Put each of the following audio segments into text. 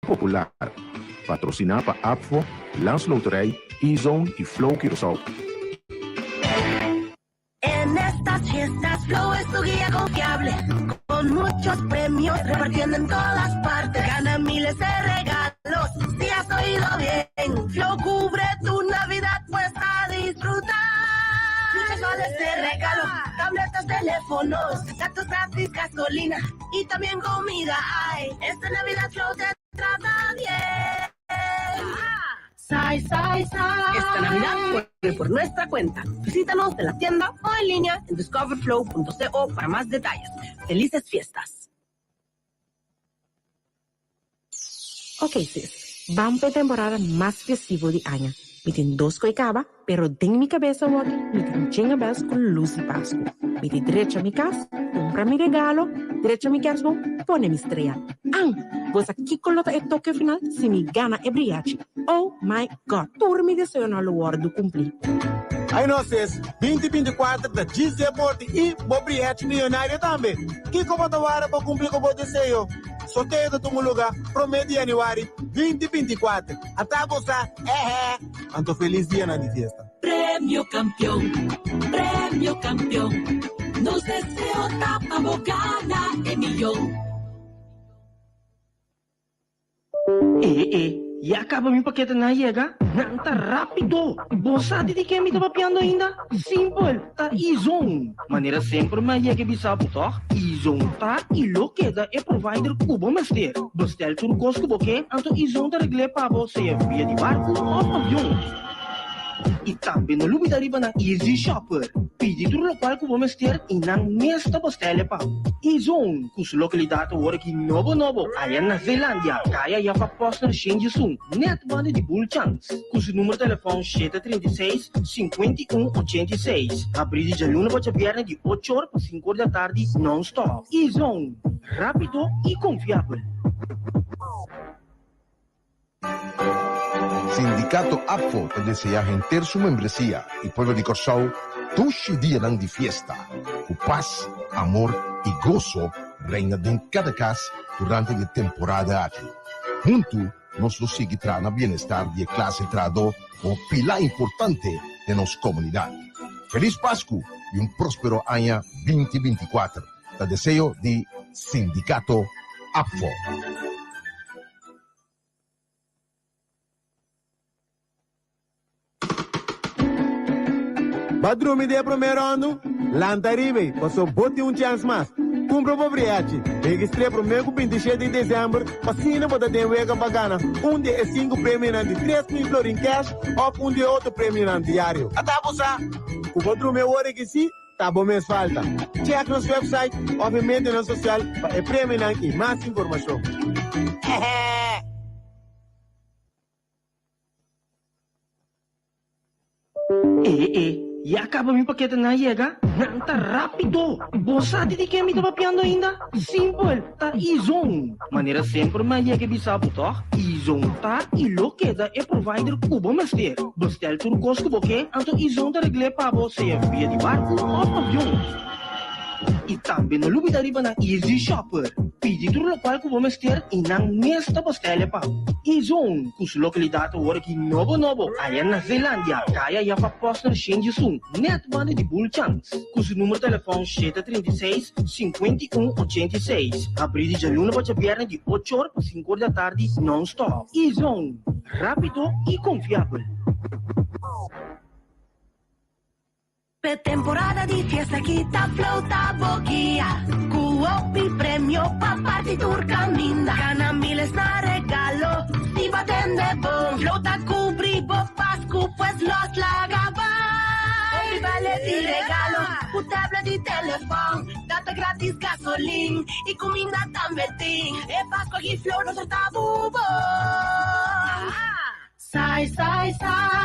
Popular. Patrocinado por APFO, Landsloterij, E-Zone y Flow Curaçao. En estas fiestas, Flow es tu guía confiable, con muchos premios repartiendo en todas partes. Gana miles de regalos, si has oído bien. Flow cubre tu Navidad, pues a disfrutar. Muchos vales de regalo, tabletas, teléfonos, datos gratis, gasolina y también comida. Ay, esta Navidad Flow te trata bien. Esta Navidad fue por nuestra cuenta. Visítanos de la tienda o en línea en discoverflow.co para más detalles. ¡Felices fiestas! Ok, sis. Vamos a temporada más festivo de año. Me tiene dos coicaba, pero en mi cabeza hoy me tiene chinga bells con luz y pasco. Me tiene derecho a mi casa, compra mi regalo, derecho a mi casco, pone mi estrella. Pues aquí colota el toque final si mi gana é briachi. Oh my God, por mi deseo no lo guardo cumplir. Aí nós 2024 da GC Porte e Bobriete Milionário também. Que como tá hora para cumprir com o desejo? Sorteio do teu lugar pro mês de janeiro 2024. Até você, Anto feliz dia na festa. Premio campeón, nos deseo tapa bocana de millón. E acaba mi paquete na chega? Não, tá rápido. Você de que me tá papiando ainda? Simple, tá E-Zone. Maneira sempre mais chega bisabo, tá? E-Zone tá e lo queda é provider cubo master. Bestel tur gosto boque, anto E-Zone tá regle para você via de barco ou avião. E também no lugar arriba na Easy Shopper. Pedi tur local cubo master e não nesta bestelle pa. E-Zone, cuja localidade agora que novo, aí na Zelândia. Kaya já para posta change zoom. Net banda de bull chance. Cujo número de telefone 736-5186. Abrir de luna para viernes de 8 horas para 5 horas da tarde non-stop. E-Zone, rápido e confiável. Sindicato APFO te desea gentar su membresía y pueblo de Curaçao tushi día de fiesta. Con paz, amor y gozo reina en cada casa durante la temporada aquí. Juntos nos lo sigue trayendo bienestar de clase trado o pilar importante de nuestra comunidad. Feliz Pascua y un próspero año 2024. Te deseo de Sindicato APFO. Badrumi de primeiro ano, Lantaribe, passou bote chance mais. Cumpra o Bobriete. Registrei primeiro 26 de dezembro, vacina para ter wega pagana. De 5 prêmios de 3 mil florins cash, ou de 8 prêmios diário. Até você. O Badrumi é hora que sim, tá bom mesmo falta. Check nosso website, ou mídia na social, para prêmio e mais informação. E acaba mi paquete na chega? Não, tá rápido. Você de que me tá papiando ainda? Simple, tá E-Zone. Maneira sempre mais chega bisabo, tá? E-Zone tá e lo queda é provider cubo master. Bestel tur gosto boque, anto E-Zone tá regle para você via de barco ou avião. E também no lugar arriba na Easy Shopper. Pedi tur local cubo master e não nesta bestelle pa. E-Zone, cuja localidade agora que novo, aí na Zelândia. Kaya já para posta change zoom. Net banda de bull chance. Cujo número de telefone 736-5186. Abrir de luna para viernes de 8 horas para 5 horas da tarde non-stop. E-Zone, rápido e confiável. Temporada de fiesta aquí ta flota boquilla. Cuopi premio pa partitur caminda. Gana miles na regalo. Si baten de bon. Flota cubri bo pascu pues los lagaba. Opi vale de regalo. Un tablet de teléfono. Data gratis gasolina. Y comida también. E pascu aquí flor no se tabubo. Sai.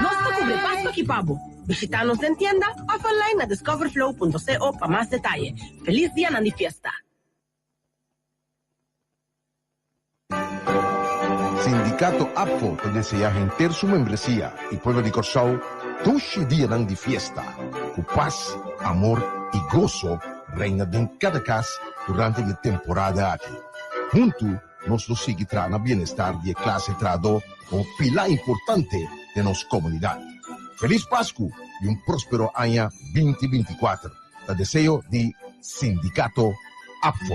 Nos cubre Pascua aquí, pavo. Visítanos en tienda o online a discoverflow.co para más detalle. ¡Feliz día de fiesta! Sindicato APFO te desea gentar su membresía y pueblo de Curaçao tushi día de fiesta. Con paz, amor y gozo reina en cada casa durante la temporada aquí. Juntos nos lo sigue trae bienestar de clase trado como pilar importante de nuestra comunidad. Feliz Pascua y un próspero año 2024. El deseo de Sindicato APFO.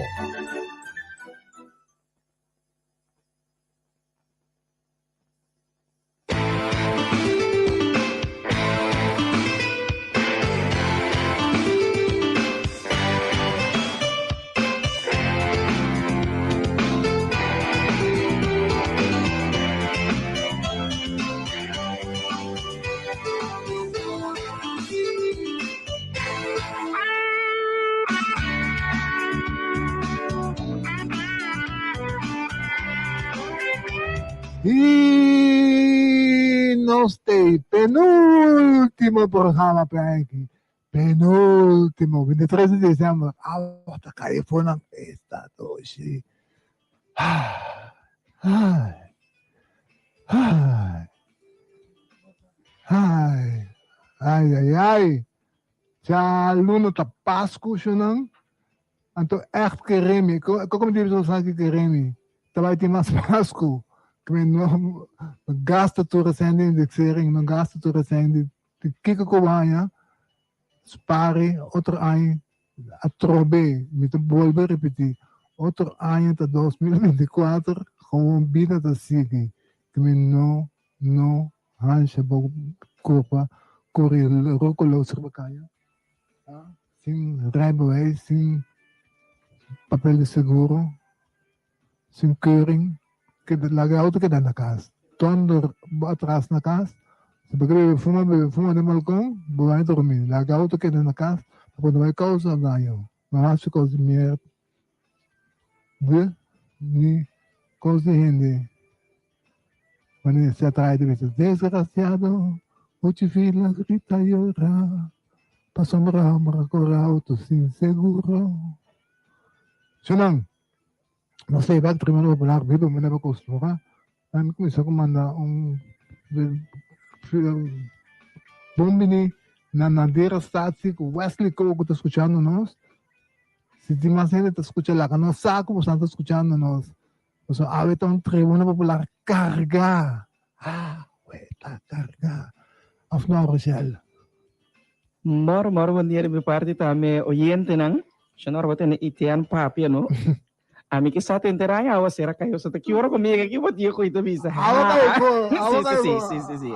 Y nos de penúltimo programa para aquí. Penúltimo, 23 de diciembre. Hasta California está todo así. Ay, ay, ay, ay, ay, ay. Ja, luno ta Pascu siya Anto echt keremi. Como di so sa keremi. Tabay ti mas Pascu. Kami no gasta tu resende indexering, no gasta tu resende. Kiko ko ya. Spare otro año a trobe. Met volver repetir. Otro año ta 2024 gewoon binnen te sige. Kami no hansje bo kopa koril rokolo serbakaya. Sin rijbewijs, sin papel de seguro, sin keuring. La auto queda na casa. Tondo atrás na casa. Se begrepen fuma de balcão, vai dormir. La auto queda na casa. Quando vai causar daño, não acho que os merda. Ni coisa gente. Quando se atrai de vez desgraciado, o te fila grita e llora. Passa mara auto sin seguro. Senang, não sei, vai Tribuna Popular, vivo me leva costura. Aí começou a comandar bombini na Nadeira Static, Wesley Coco está escutando nós. Se tem mais gente está escutando lá, não sabe como está escutando nós. Então, a Tribuna Popular carga. Está carga. Of nou, Rochelle. Moro wanneer we party tame oyente nang, siya wat na itian papi ano. Ami que sa tenteray awa sera kayo sa takiwara ko mega ki wat ko ito bisa. Awa kayo po. Sim.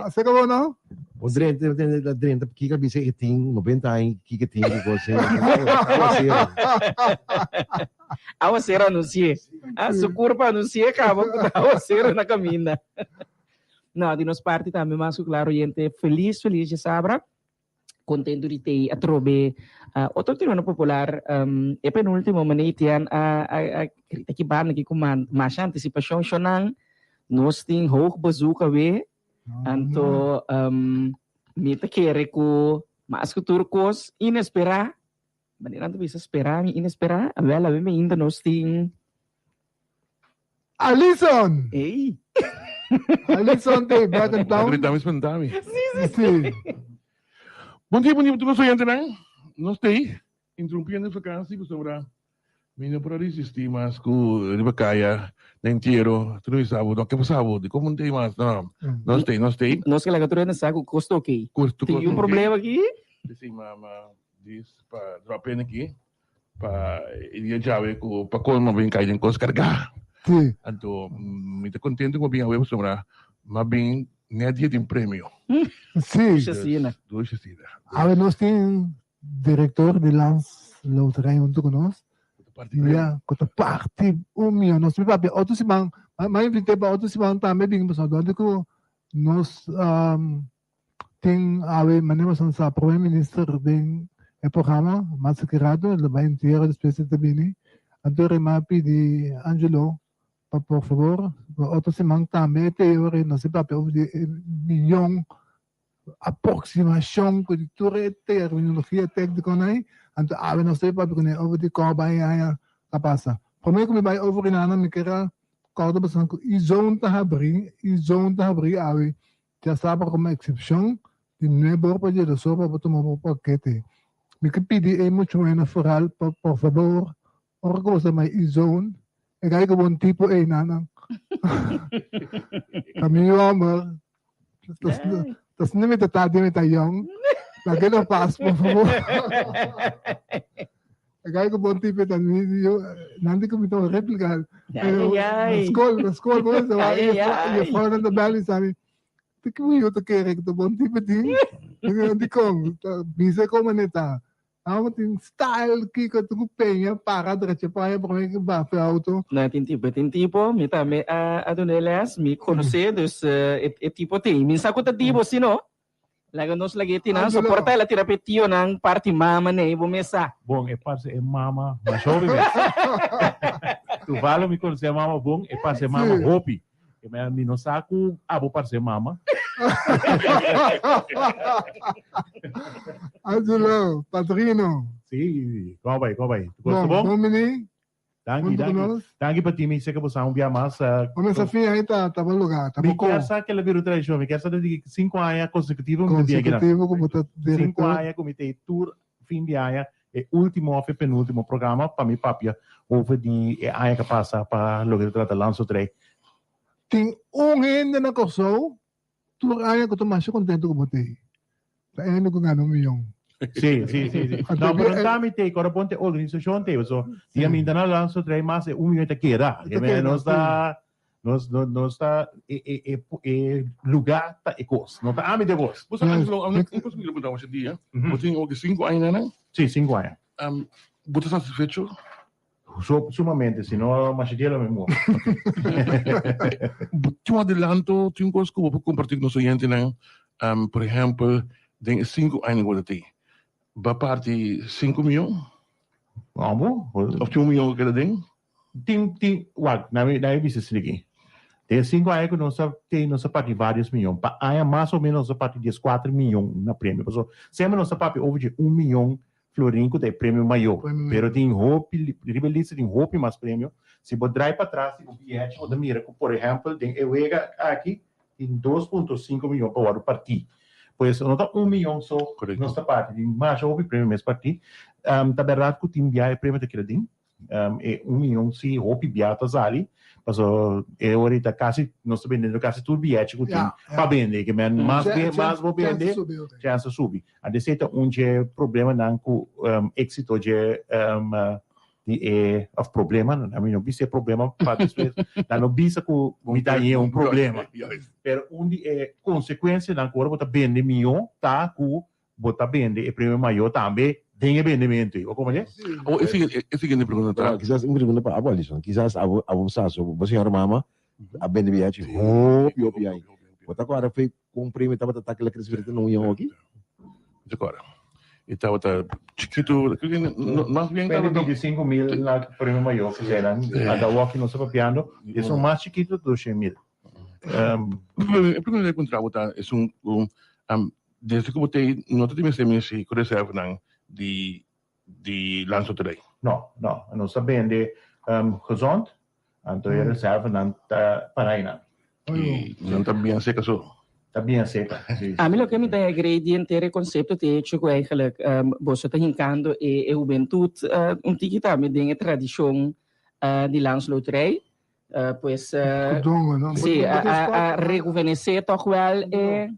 Você acabou não? O drenta kika bisa iting 90 ay kika ting ko sa Awa sera anuncia. Sukur pa anuncia acaba com awa sera na camina. Não, de nos parte também mais claro gente feliz de sabra. Contento de ter a trobe outro Tribuna Popular e penúltimo manitian a aqui ban aqui com mais antecipação chonang nós tem hoog bazooka we anto mita kere ko mas turcos inesperar maneira não bisa esperar inesperar a vela me ainda nós tem Alison! Ei! Alison tem back and down. Dami. Sim. Bom dia, todos os oyentes, né? Nós temos interrompindo a vacância, sobre minha para resistir, mas com a bacaya, nem tiro, tudo isso, não que passava, de como não tem mais, não. Nós temos. Nós que lá na saco custo ok. Tem problema aqui? Sim, mama, diz para dropar aqui, para ir já ver para como bem cair em coisa carregar. Sim. Então, me estou contente com a minha web sobre, mas bem nem dia de prêmio. Sim. Dois Chacina. Agora nós temos diretor de Lance Loteria junto conosco. Yeah, com a parte milhão. Nós temos para outros irmãos, mas invitei para outros irmãos também bem pessoal. Onde que nós tem a maneira de primeiro-ministro de programa massacrado, ele vai inteiro espécie de bem. Então eu me pedi Angelo por favor, outros irmãos também tem nós temos para milhão aproximação que tu terminologia técnica aí, então a nós temos para que over de cobai aí capasa. Primeiro que me vai over na me queira corda bastante e zone tá abrir aí já sabe como excepção de não pode de só para tomar um paquete. Me que pedir é muito menos foral por favor, ou coisa mais zone Ik kijk op een type 1 aan. Kami jammer. Dat is niet met de taal die met de jong. Dat is een paspoort. Ik kijk op een type dan nanti ko bitaw replica. Ay. Na school ko sa Ay. je phone aan de bali sabi. Tik mo yo to kere to bon type din. Hindi ko bisa ko manita. Amo ting style kiko to penha para diretso pa para may ba auto. Na tipo, mita me adonelas, me conhecer, dus é tipo tem. Minsa ko tipo sino? Laga nos lagi tina, suporta ela terapetio ng party mama ne, bumesa. Bom, é parce é mama, mas jovem. Tu vale me conhecer mama bom, é parce mama hopi. E me não saco abo parce mama. Angelo, padrino. Sim, como vai? Gosto bom? Domini. Danke para ti, me sei que você um dia mais. Vamos a fim aí tá bom lugar, tá bom. Me quer saber que ela virou tradição, me quer saber de 5 anos consecutivos, como tá 5 anos comitê tour fim de ano e último ou penúltimo programa para me papia over de ano que passa para logo tratar lanço 3. Tem ainda na corso, tu aí que tu mais contento com você. Tá ainda com ganho milhão. Sim. Não, mas não tá me tem, agora ponte organização tem, so, dia me dá na lanço 3 mas é minuto que era, não está lugar tá ecos, não tá ame de vos. Você não conseguiu perguntar hoje em dia? Você tem 5 anos, né? Sim, 5 anos. Você está satisfeito? Sumamente, senão mais dia ela me morre. Tinha um adelanto, tinha coisa que eu vou compartilhar com os clientes, né? Por exemplo, tem 5 anos agora tem. Vai parte 5 milhões? Vamos? Ou tinha 1 milhão que ela tem? Tem, na vista se liga. Tem 5 anos que nossa parte vários milhões. Para aí mais ou menos nossa parte de 4 milhões na prêmio. Sempre nossa parte over de 1 milhão florinco tem prêmio maior. Pero tem roupa, ribelista tem roupa mais prêmio. Se você drive para trás, o bilhete, você mira, por exemplo, tem eu aqui tem 2,5 milhões para o partido. Pois não está 1 milhão só nossa parte, tem mais houve prêmio mais partido. Tá verdade que o time viaja prêmio daquele din. É 1 milhão se roupa viatas ali. Mas é ahorita quase nós estamos vendendo quase tudo bilhete que o time para vender, que mais vou vender, chance subir. A receita onde é problema não com êxito de of problema, a mim não vi se problema para después, não vi se com me dá problema. Pero onde é consequência não agora botar vender milhão, tá com botar vender é prêmio maior também. Tem vendimento, ou como é? Eu fiquei perguntando. Quizás uma pergunta para a abolição. Quizás a saso, você é mama, a bendiviate, hopi aí. Bota agora foi com prêmio estava tá aquela crise verde não ia aqui. Agora. Estava chiquito, mais bem estava 25 mil lá prêmio maior que eram. A da walk não se papiando, e são mais chiquitos do 100 mil. O primeiro encontrado tá é desde que botei não tem mais se com reserva não de lanço 3. Não sabem de gezond, então é reserva não para aí não. E não tá bem seca só. Tá bem seca. A mim o que me dá ingrediente é o conceito de chico eigenlijk você está hincando e juventude tiki também tem a tradição de lanço loterij. Pois sim, a rejuvenescer toch wel é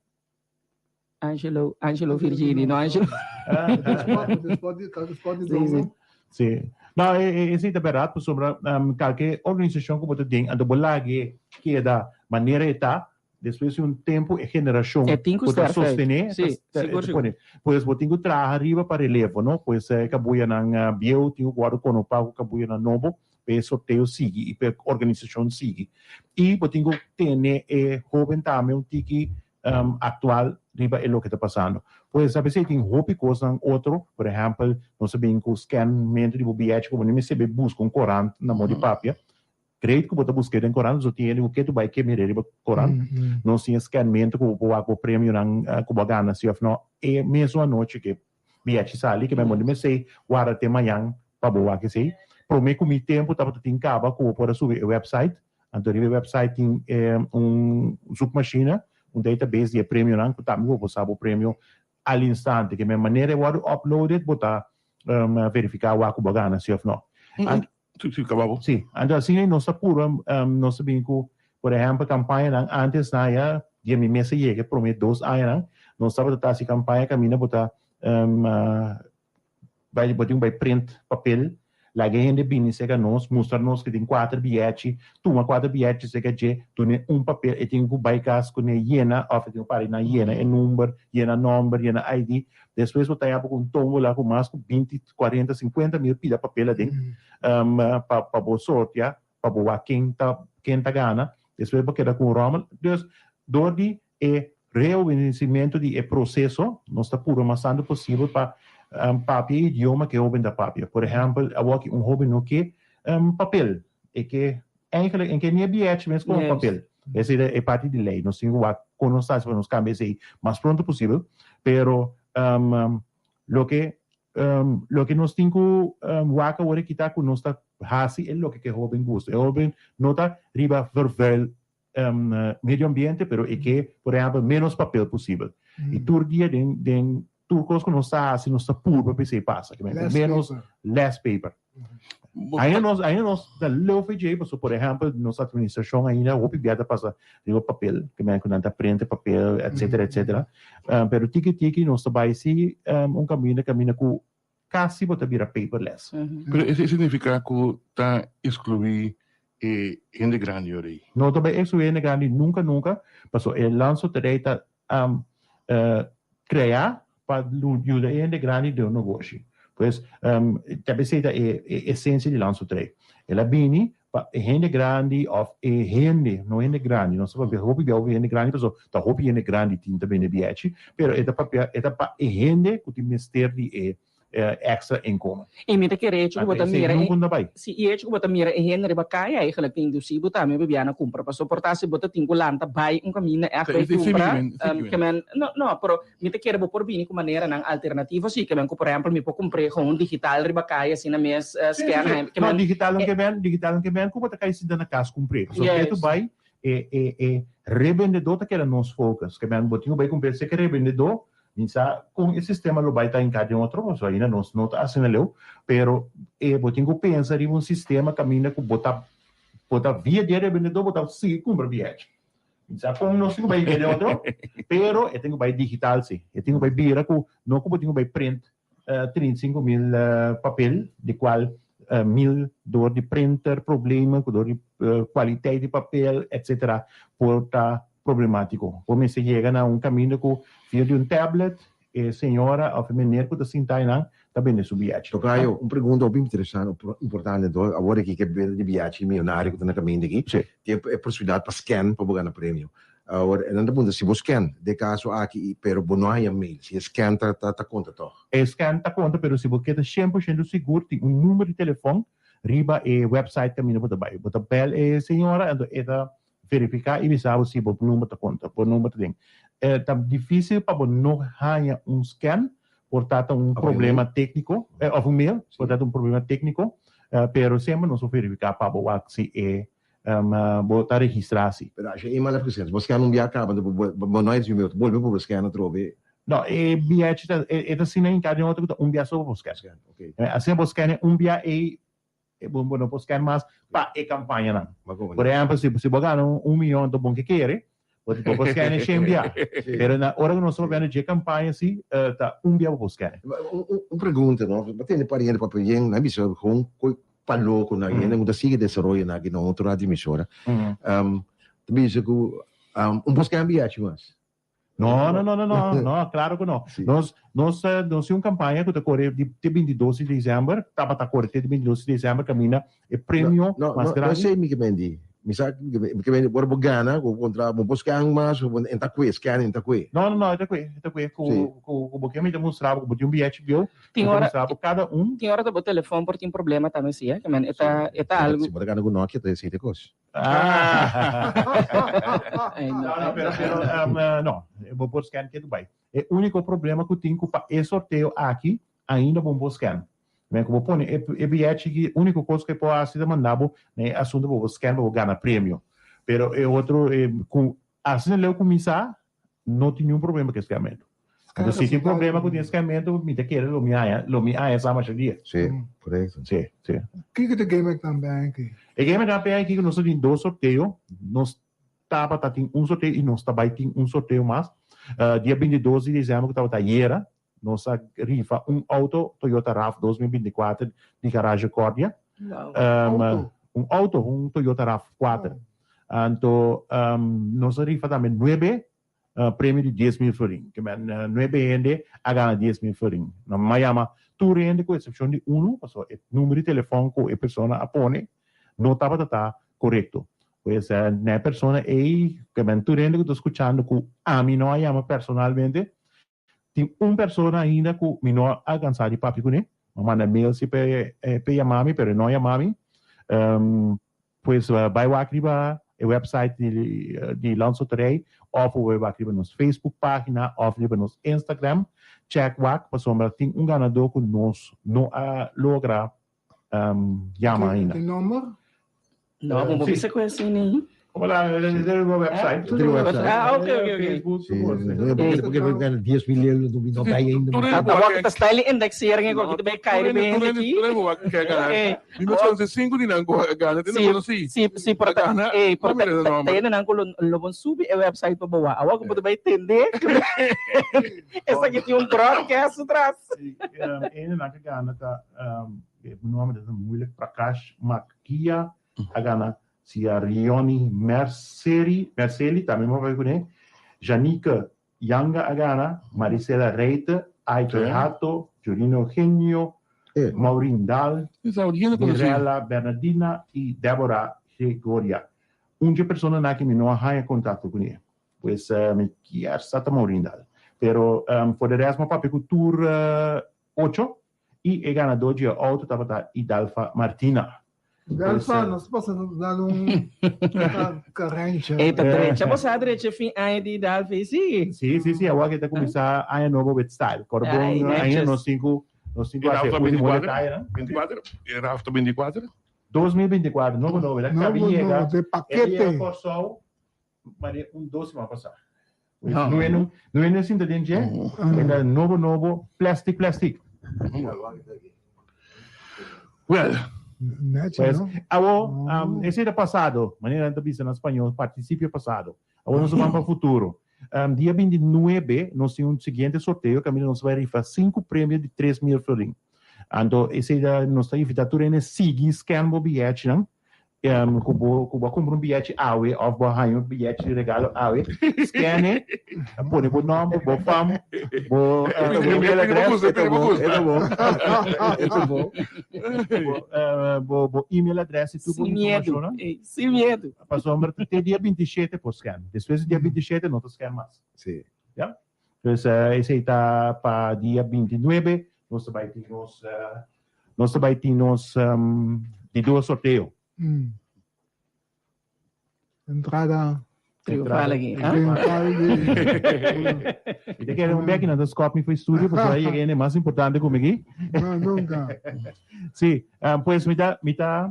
Angelo Virgini, não Angelo? Sim. Não, isso é verdade, sobre qualquer organização que você tem, a bola que é da maneira está, depois de tempo e geração para sostener, pois você tem que trazer arriba para relevo, não? Pois é, cabuia na bio, tem que guardar com o pago, cabuia na novo, para sorteio sigue, e para organização sigue. E você tem que ter jovem também, que atual riba é o que está passando. Pois a pessoa tem roupa coisa outro, por exemplo, nós sabemos que o scanamento de bilhete, como nem se busca corante na mão de papel, creio que você busca em corante, você tem o que tu vai querer riba corante, não tem scanamento que o prêmio na que gana se não é mesmo a noite que bilhete sai que vai mandar me sei guarda até amanhã para boa que sei. Por mim com o tempo tá tem caba que pode subir o website, então o website tem submachina um database de prêmio não que também vou saber o prêmio al instante que minha maneira é uploaded botar verificar o que bagana se não Sim, acabou. Sim, então assim nós apuro, nós sabemos que, por exemplo, campanha antes na ya dia me mesa chega promete 2 anos, nós estava a essa campanha camina botar vai botar vai print papel, lá que gente bem chega nós mostrar nós que tem 4 bilhetes, toma 4 bilhetes chega de tu ne papel e tem que vai cas com hiena, of tem para na hiena e número, hiena ID, depois botar aí com tombo lá com mais com 20, 40, 50 mil pila papel ali, para boa sorte, para boa quem tá gana, depois porque da com Roma, dus dori é reorganizamento de processo, nós está puro amassando possível para papel idioma que open da papel. Por exemplo, aqui jovem no que papel, e que eigenlijk em que nem bilhete mesmo com papel. Essa é parte de lei, nós temos que conostar para nos cambiar isso mais pronto possível, pero lo que nós temos que waka ora que está com nós está hasi é lo que jovem gosta. Jovem não está riba vervel medio ambiente, pero é que, por exemplo, menos papel possível. E todo dia tudo coisa que nós está assim, nós está puro para PC passa, que menos less paper. Ainda nós da love de por exemplo, nossa administração ainda o piada passa de papel, que me conta prende papel, etc. Pero tiki nós vai se caminho com quase bota vira paperless. Pero isso significa que está excluir gente grande aí. Não também excluir gente grande nunca, passou el lanço direita criar para ajudar gente grande do negócio. Pois, também se a essência de lanço 3. Ela bini para gente grande of gente, não gente grande, não sabe roupa de gente grande, pessoal, tá roupa gente grande tinta bem de biete, pero é para gente que tem mistério de extra income. E me querer que botar mira. Se e que botar mira e henry bakaya e khala ping do si botar me bebiana compra para suportar se botar tingo lanta vai caminho é que compra que men no pero me querer por bini com maneira não alternativa sim que men por exemplo me comprar com digital ribakaya assim na mes scan que men digital que men com botar kai se dana casa comprar so que tu vai revendedor tá que era nos focus que men botinho vai comprar se que revendedor com esse sistema lo vai estar em cada outro, mas ainda não está assim não, pero eu tenho que pensar em sistema caminha com botar via de revendedor, botar sim compra bilhete. Então com nós tenho vai cada outro, pero eu tenho vai digital sim, eu tenho vai vira com não como tenho vai print 35.000 papel, de qual 1.000 dor de printer problema, dor de qualidade de papel, etc. por estar problemático. Como se chega a caminho com via de tablet, senhora ou feminina que está sentando também é subjetivo. Tocaio, pergunta bem interessante, importante, agora que de viagem milionário que está na caminho aqui, tem a possibilidade para scan para ganhar prêmio. Agora, não pergunta se você scan, de caso aqui, pero não há e-mail, se scan tá conta toch? Scan tá conta, pero se você quer 100% seguro, tem número de telefone, riba website caminho para baixo. Bota bel senhora, então verificar e visar se o número da conta, o número tem. É difícil para não ganhar scan, portanto problema técnico, ou mail, portanto problema técnico, pero sempre nós verificar para o se botar registrar-se. Pero acho que mal porque você não via acaba, não é de meu, volve para buscar na trove. Não, bilhete é assim em cada outro dia só buscar. Okay. Assim buscar dia bom não buscar mais para a campanha não. Por exemplo, se você pagar 1 milhão do bom que quer, você pode buscar em 100 dia. Pero na hora que nós vamos de campanha assim, tá dia buscar. Pergunta, não? Batendo para para pedir, na missão com falou com alguém, não está sigue desenvolvendo na que não outra emissora. Também isso que buscar bilhete mais. Não, claro que não. Nós temos campanha que está correndo de 22 de dezembro, estava a correr de 22 de dezembro, caminha é prêmio mais grande. Não sei me que mendi. Misa que mendi por bugana, contra buscar mais, em taquê, scan em taquê. Não, taquê, com porque me demonstrava, com um bilhete viu, demonstrava cada Tem hora do telefone por tem problema também sim, que men eta algo. Se botar no Nokia tem esse coisa. Não, eu vou buscar que Dubai. O único problema que eu tenho para esse sorteio aqui, ainda vou buscar. Mas como põe, bilhete que a única coisa que pode ser mandado, né, assunto vou buscar, vou ganhar prêmio. Pero outro, assim eu começar, não tem nenhum problema com esse gamento. Então, se tem problema com o esquecimento, me quer lo me é essa maioria. Sim, correto. Sim, sim. O que é game também aqui? E game também aqui que nós temos 2 sorteios, nós tem um sorteio e nós também tem um sorteio mais. Dia 22 de dezembro que estava ayer, nós rifa um auto Toyota RAV 2024 de garagem Córdia. Um Toyota RAV4. Então, nós rifa também 9 prêmio de 10 mil florin. Que 9 rende a ganhar 10 mil florin. Na Miami, tu rende com exceção de 1, o número de telefone que a pessoa apone, não estava correto. Pois na pessoa que tu rende que estou escutando que a mim não chama personalmente, tem uma pessoa ainda que me não alcançar de papi com ele, manda mail se pe chamar-me, pero não chamar-me. Pois vai aqui o website de Lançoterei, ou vai aqui nos Facebook página, ou nos Instagram, check WAC, para sombra tem um ganador que nós não logra chamar ainda. Tem número? Não, vamos ver se conhece nem. Como lá, no website. Ok. Porque we gaan 10 miljoen doen we nog bij in de Waktu tas tali indexering ko kita bay kairi bay aqui. Mi faccio 5 di nango gana din ko si. Si porta tayo na ko lobon subi e website pa bawa. Awak ko bay tende. Essa aqui tem broadcast atrás. Ene na que gana tá o nome dessa mulher Prakash Makia a gana se a Rioni Merceli também vai conhecer. Janica Yanga Agana, Maricela Reita, Aike Hato, Jurino Genio, Maureen Dal, Mirella Bernardina e Débora Gregoria. Uma pessoa na que me não há contato com ele. Pois me quer estar Maureen Dal. Pero por el resto, papi cultura 8 e a ganador de auto estava Idalfa Martina. Alfa, nós posso dar carrancha. Eita, direita, você a direita fim aí de dar fez sim. Sim, agora que está começar a novo with style. Corbon aí nos 5 Era 24? Era 24? 2024, novo, né? Novo, de paquete. Só Maria doce vai passar. Não é assim da gente, é novo, plástico. Well, Pues, esse é passado, maneira de pensar em espanhol, participe passado. Agora nós vamos para o futuro. Dia 29, nós temos o seguinte sorteio, que nós vai rifar 5 prêmios de 3 mil florin. Então, esse é nossa invitatura é seguir, scan o bilhete, né? Kubo compra bilhete AUE, ou vou bilhete de regalo AUE, scan, põe o nome, o fam, o e-mail address, o e-mail address e tudo. Sem medo. Passou até dia 27 por scan. Depois do dia 27 não scan mais. Sim. Yeah? Então, esse está para dia 29, nós vai ter de 2 sorteios. Entrada triunfal aqui. E te quero back na descobre foi estúdio, porque aí é mais importante como aqui. Não, nunca. Sim, pois me tá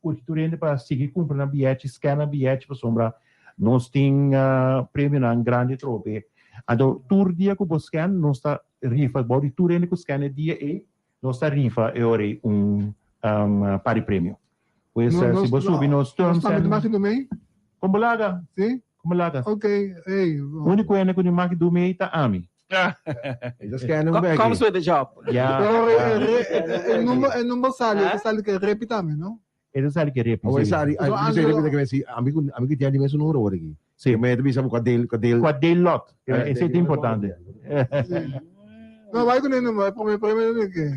urgente para seguir comprando bilhete, scanner bilhete para sombra. Nós tem prêmio na grande trope. Então, todo dia que você scan, nós está rifa, body tour ainda que scan dia e nós está rifa e ora pari prêmio. Pois se você subir nos terms and conditions, como laga? Sim. Como laga? Ok, hey. O único ene que marca do meio tá ami. Comes with the job. Yeah. El número sale que repitame, não? Ele sabe que repita. Ou sabe, amigo que tem dimensão no ouro aqui. Sim, mas também sabe quadel lot. Esse é importante. Não vai com ele, não vai primeiro que.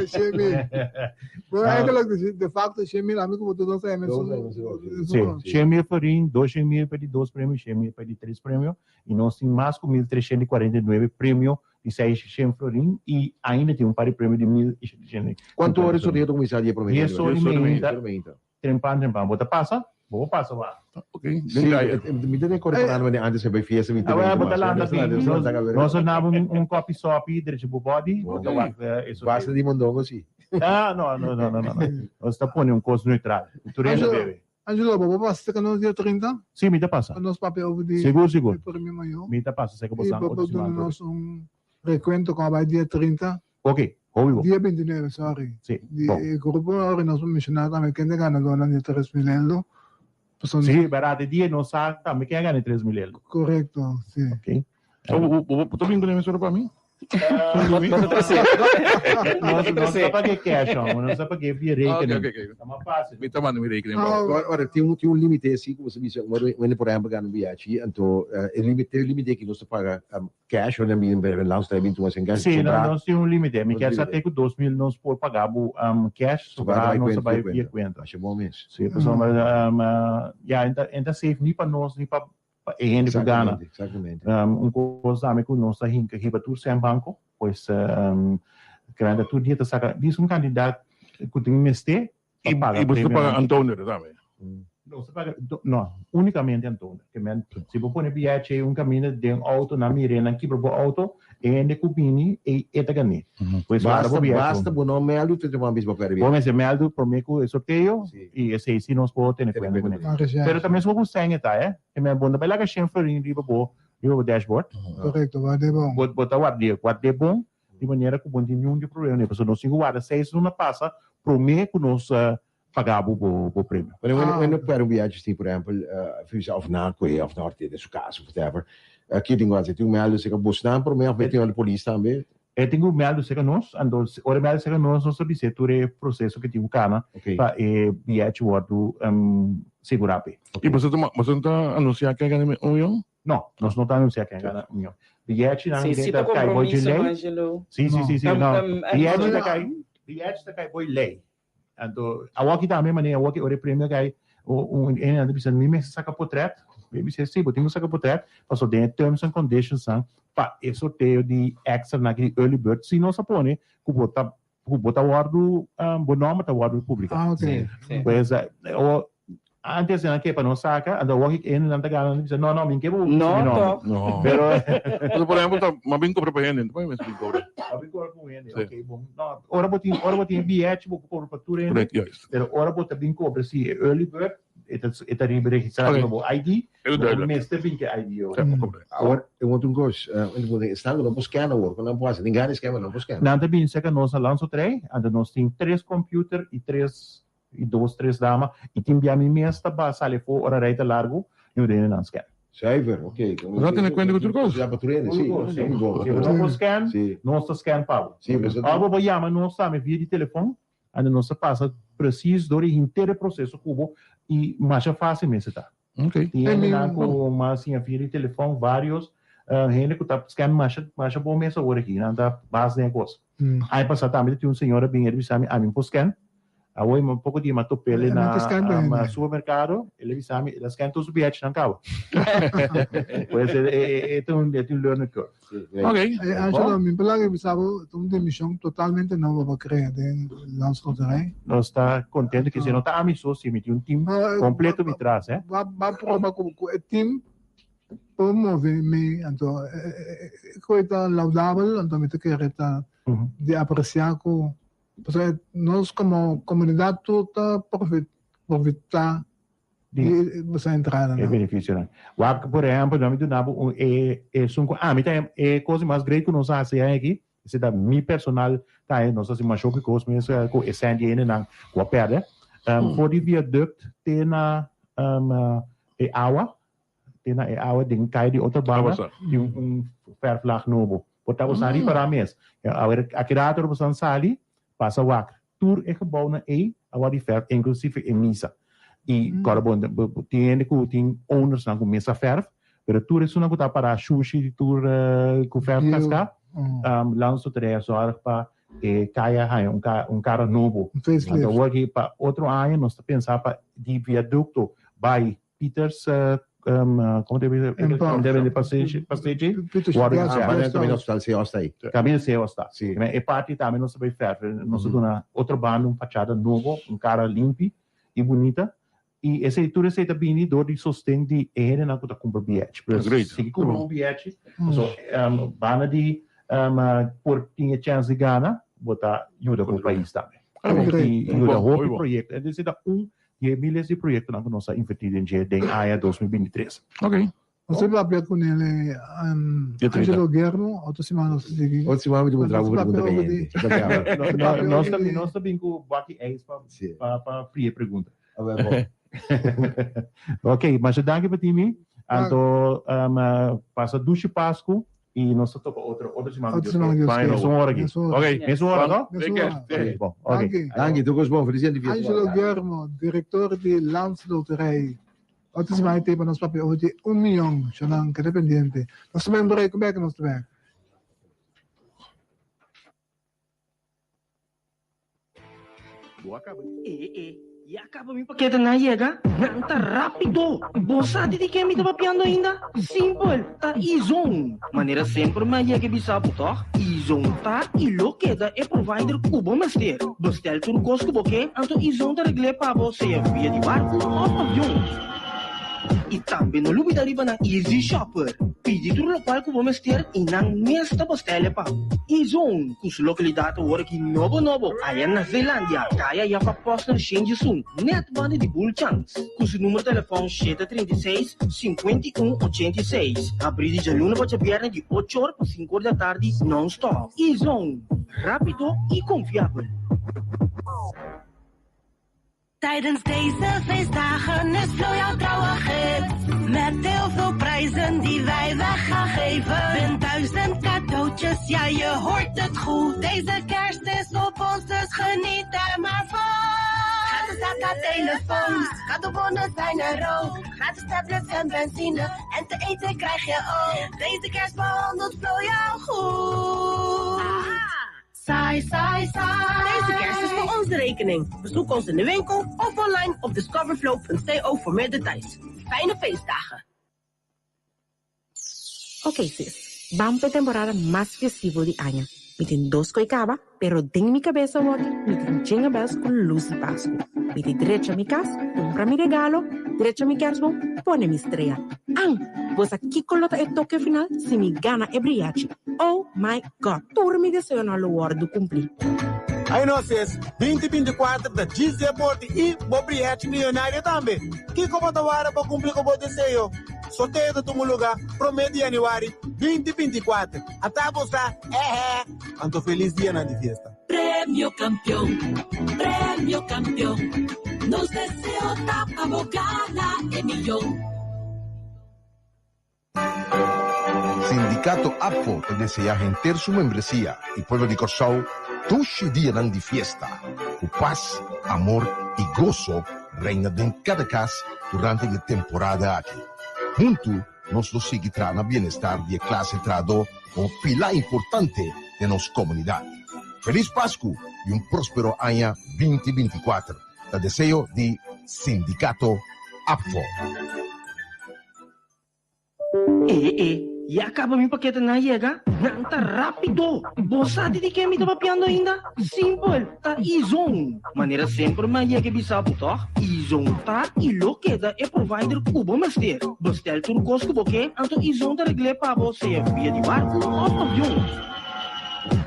Chemi. De facto, Chemi, amigo, tu não sabe Sim, Chemi farin 2 Chemi para 2 prêmios, Chemi para 3 prêmios, e nós temos mais com 1.349 prêmios de 6 Chemi farin e ainda tem par de prêmio de 1.000. Quanto horas o dia do comissário de prometer? 10 horas e meia. Trempan, bota passa. Vou passar lá. Ok. Me dá incorporar antes de fiesta me nós andamos copo sopi direito pro body. Basta de mondongo sim. Não. Nós está pondo costo neutral. Tu rende bebê. Angelo, vou passar que nós dia 30? Sim, me passa. Nós papel de Seguro. prêmio maior. Me passa, sei que E vamos nós recuento com a dia 30. Ok, ouviu. Dia 29, sorry. Sim. O grupo nós mencionado também quem ganha dona de 3 mil euros. Sim, verdade, dia não sabe, também quem ganha 3 mil euros. Correto, sim. Ok. O também ganha isso para mim? Não só para que cash, não só para que via rekening. É mais fácil. Me tomando me rekening. Ora, tem um limite assim, como você disse, quando por exemplo ganha viagem, então o limite que nós paga cash, ou também em lança também tu sem cash. Sim, nós tem limite. Me quer saber que 2 mil nós por pagar cash, sobrar nós vai via conta. Acho bom mesmo. Sim, pessoal, mas ainda safe nem para nós nem para gente que ganha. Exatamente. Coisa também que nós está rindo que tudo sem banco, pois grande tudo dia saca. Diz candidato que tem mestre e você paga Antônio também. Não, você paga não, unicamente Antônio. Que men se você põe viagem caminho de auto na mirena aqui para o auto e cubini e ganhar. Pois basta bom nome meldo tu tem uma mesma perda. Bom esse meldo por mim que sorteio e esse aí nós podemos ter pero também se você tem tá que men bom da lá que sempre em riba o dashboard. Correto, vai de bom. Botar guarda bom de maneira que bom tem nenhum de problema, né? Porque nós se guarda 6 não passa pro mim que nós pagava o prêmio. Quando para o viagem assim, por exemplo, fiz of na Coreia, of Norte, desse caso, whatever. Aqui tem coisa, tem meldo se que buscar por mim, tem a polícia também. Tem o meldo se que nós, ando, o meldo se que nós sabe se tu é processo que tem o cana para viagem o segurar pe. E você tá anunciar que ganha um? Não, nós não estamos anunciando quem ganha um. Viagem não tem cai boi de lei. Sim, não. Viagem está cai boi lei. Então, aqui também maneira, aqui o prêmio cai anda pensando mim saca portrait, baby se sim, botinho saca portrait, passou dentro terms and conditions para esse sorteio de extra naquele early bird, se não se põe, que botar guardo bom nome tá guardo público. Ok. Pois antes de que para não saca, anda o que não anda ganhando, diz não, mim que não. Pero por exemplo, tá uma bem cobra para ele, não pode mais bem cobra. Bem cobra com ele, ok, bom. Não, ora botinho bilhete, vou cobra para tudo ele. Pero ora bota bem cobra se early bird, eta registrado no ID. O mês tem que ID. Agora, eu vou coisa, ele pode estar no buscar no work, não pode, ninguém esquema não buscar. Não tem bem seca nós lanço 3, anda nós tem 3 computers e 2, 3 damas, e tem bem mesmo para sair for hora reita largo, e o dele não scan. Cyber, ok. Já tem conta com tudo já para treino, sim. Não scan, não está scan para. Algo vai chamar nós também via de telefone, anda nós passa preciso do inteiro processo cubo e mais fácil mesmo tá. Ok. Tem com uma assim via de telefone vários gente que tá scan mais bom mesmo agora aqui, não dá base negócio. Aí passa também tem senhora bem ele sabe a mim por scan. Hoy un poco di matopele na supermercado, ele bisami, las canto su biach nan kawa. Pues é um learning curve. Ok. Angelo, mi palagi bisabo, uma missão totalmente nova para criar de lançador. Nós está contente que se não tá amistoso, se meti time completo me traz, Vai provar com o time promover me, então coisa laudável, então me tem que reta de apreciar com nós como comunidade toda aproveitar de você entrar é benefício né por exemplo nome do nabo é coisa mais grande que nós fazemos aqui se da mi personal tá nós fazemos mais choque coisa mesmo com essência na com a pedra por de viaduct tem na água de cai de outra banda de ferflag novo portava sali para mês aqui dentro você sali passa o ac. Tur é gebouwd na agora de verf, inclusive em misa. E agora bom, tem owners na mesa verf, pero tur é uma coisa para sushi, tur com verf casca, lanço 3 horas para caia cara novo. Então aqui para outro ano nós pensar para de viaducto by Peters como deve de passagem também nós está se hosta aí caminho se hosta é parte também nós vai fazer nós dona outro bando fachada novo cara limpo e bonita e esse tudo esse também dor de sustento de na conta compra bilhete se compra um bilhete bana de por tinha chance de ganhar botar ajuda com o país também e ajuda o projeto é dizer e miles de projetos que nós invertido em AIA 2023. Ok. Você vai ver com ele, Angelo Guermo, outra semana. Outra semana eu vou trabalhar. Nós também com o Baki Ace para fria pergunta. Ok, mas danke para ti, então passa duche Páscoa e nós toca outra semana. Outra semana. Mesma hora aqui. Ok, mesma hora, não? Bom, ok. Danke, todos bom, feliz ano. Angelo Guermo, diretor de Landsloterij. Outra semana tem para nós papel hoje 1 milhão, já não que dependente. Nós também break, como é que nós também? E acaba me paqueta na chega, não tá rápido. Bossa de que me tava piando ainda? Simple, tá izon. Maneira sempre mas chega bisapo, tá? Izon tá e lo queda é provider cubo master. Bestel tur gosto boque, anto izon da regle para você via de barco ou avião. E também no lugar dariba na Easy Shopper. Pedi tudo local que vamos ter e não mesta postele pa. Izon, kus localidade hora que novo. Aí na Zelândia, kaya já fa poster change soon. Net bande de bull chance. Kus número de telefone 736 51 86. Abrir de luna para viernes de 8 horas para 5 horas da tarde non-stop. Izon, rápido e confiável. Tijdens deze feestdagen is Flow jouw trouwe gids. Met heel veel prijzen die wij weg gaan geven. Win 1000 cadeautjes, ja je hoort het goed. Deze kerst is op ons, dus geniet er maar van. Gratis data, telefoons, cadeaubonnen zijn er ook. Gratis tablets en benzine, en te eten krijg je ook. Deze kerst behandelt Flow jou goed. Saai. Deze kerst is voor onze rekening. Bezoek ons in de winkel of online op discoverflow.co voor meer details. Fijne feestdagen. Ok, sis. Vamos para a temporada mais festiva de año. Me tem 2 coicaba, pero tem minha cabeça hoje, me tem chinga bes com luz e Páscoa. Me tem direito a minha casa, compra mi regalo, direito a minha kersboom, põe mi estrela. Você aqui coloca o toque final se me gana é briachi. Oh my God, tudo me desejo no lugar do cumprir. Aí nós 2024 da Gizé Porte e Bobriete Milionário também. Que como da hora para cumprir com o desejo? Sorteio do teu lugar, prometo de janeiro 2024. Até você, Anto feliz dia na festa. Premio campeón. Nos deseo tapa bocana de millón. Sindicato APFO te desea gentar su membresía y pueblo de Corsau, tushi día de fiesta. Con paz, amor y gozo reina en cada casa durante la temporada aquí. Juntos, nos lo seguirá el bienestar de clase trado como pilar importante de nuestra comunidad. Feliz Pascua y un próspero año 2024. Te deseo de Sindicato APFO. E acaba me paqueta na chega, não tá rápido. Bossa de que me tava piando ainda? Simple, tá izon. Maneira sempre mas chega bisapo, tá? Izon tá e lo queda é provider cubo master. Bestel tur gosto boque, anto izon da regle para você via de barco ou avião.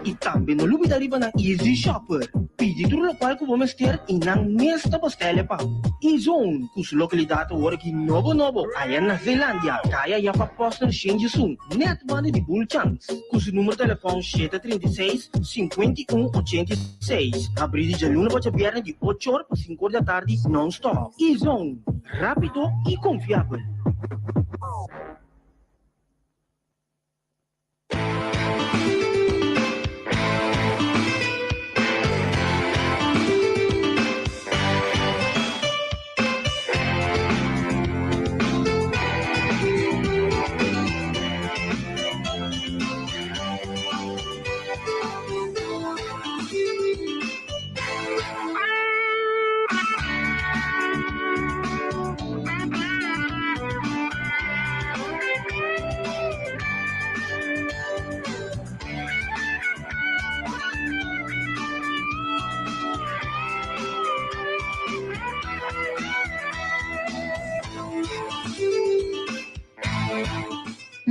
E também no lugar dariba na Easy Shopper. Pedi tudo local que vamos ter e não mesta postele pa. Izon, kus localidade hora que novo. Aí na Zelândia, kaya já fa poster change soon. Net bande de bull chance. Kus número de telefone 736 51 86. Abrir de luna para viernes de 8 horas para 5 horas da tarde non-stop. Izon, rápido e confiável.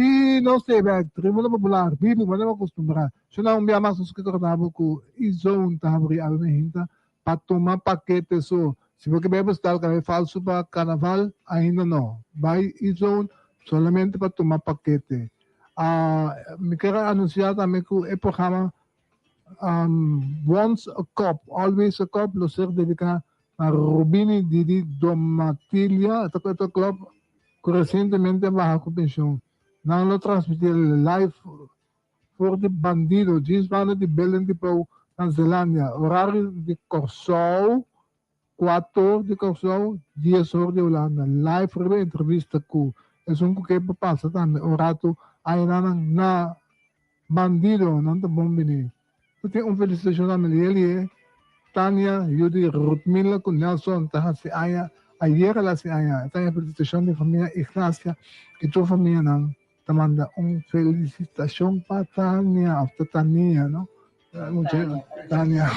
E não sei, Tribuna Popular, Bibi, mas não acostumbrar. Se não, me amassos que cortava com Izon, Tabri, Almehinta, para tomar paquete só. Se você vai estar com falso para carnaval, ainda não. Vai e-zone solamente para tomar paquete. Me quero anunciar também que o programa Once a Cup, Always a Cup, lo ser dedicado a Rubini Didi Domatilia, ito club que recentemente bajó con pensión. No lo transmitir live voor de bandido, dies waren die bellen die pro van Zelanda. Horario de Corsou, 4 de Corsou, 10 horas de Holanda. Live voor de entrevista Ku. Es un que pasa también. Orato, hay na bandido, não tá bom bem. Eu tenho felicitação a Melieli, Tânia, Judy, Rutmila, com Nelson, tá se aya, ayer la se aya. Tenho felicitação de família Ignacia, que tua família não. Te manda felicitação para Tânia, Tânia, não? Tânia.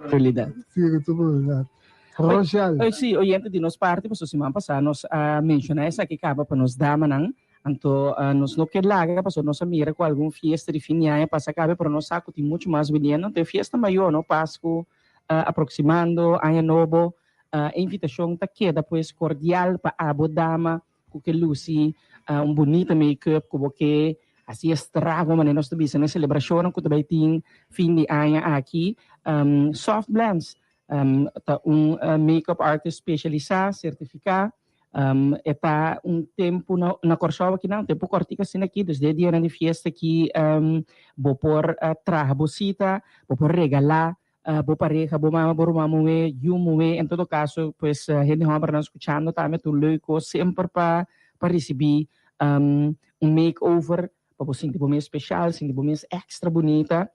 Realidad. Sí, que tu realidad. Rochelle. Sí, oyente de nos parte, pues semana pasada nos menciona essa que acaba para nos dar manang, anto nos no quer larga, pues nos mira com algum fiesta de fim de ano, passa cabe, pero nos saco tem muito mais vindo, tem fiesta maior, no Páscoa, aproximando, ano novo, invitação tá queda, pues cordial para abo dama, com que Lucy, bonita make-up, como que assim estrago, mas nós também na celebração, que também tem fim de ano aqui, soft blends. Tá make-up artist especializado, certificado, está tempo na Corsova aqui não, tempo cortico assim aqui, desde o dia de festa aqui, vou por traje bolsita, vou por regalar, vou pareja, vou mama, em todo caso, pues gente homem não escutando também, tu leuco, sempre para receber makeover, para você sentir mais especial, sentir mais extra bonita.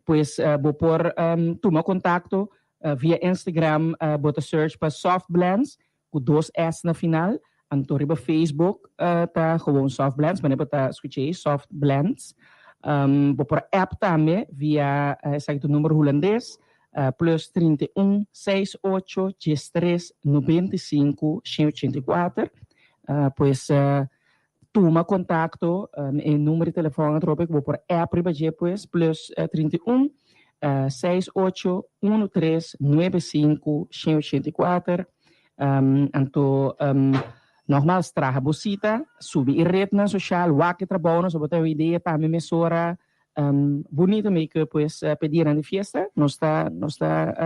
Pues vou por tomar contato via Instagram, bota search para Soft Blends, com 2 S na final, anto riba Facebook, tá gewoon Soft Blends, mas não tá escutei Soft Blends. Vou por app também, via o número holandês, plus 31 68 13 95 184, pues toma contacto em número de telefone tropic vou por app depois plus 31 68 13 95 184 anto normal straha bocita subi in rede na social wake trabalho sobre a ideia também mesora bonita make pues pedir na fiesta nós está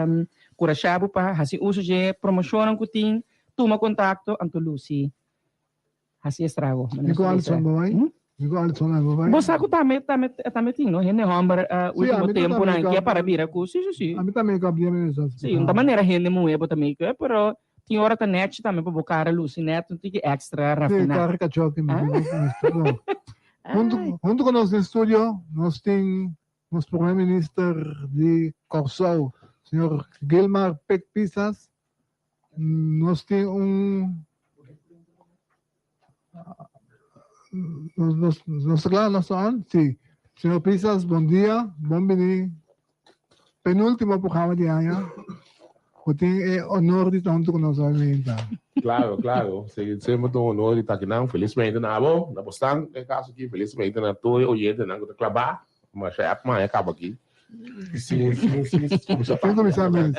corajado para assim uso de promoção que tem toma contacto anto Lucy assim estrago. Igual são boi? Igual são boi? Você sabe também tem, não? Gente homem último tempo na que para vir aqui, sim. A mim também cabia mesmo. Sim, da maneira gente muito também que, pero tem hora que net também para bocar a luz net tem que extra rafinado. Sim, carga choque mesmo. Junto com nós no estúdio, nós temos nosso primeiro-ministro de Corsou, senhor Gilmar Peck Pisas. Nós temos Nos on? Sí. Señor Pisas, buen día, bienvenido. Penúltimo programa de año. Eu tenho honor de estar com nós hoje. Claro. Sempre tenho honor de estar aqui, não. Felizmente, na Boston, no caso aqui, felizmente, na tua oyente, não, que clabar, mas já acaba aqui. Sim, começar mesmo.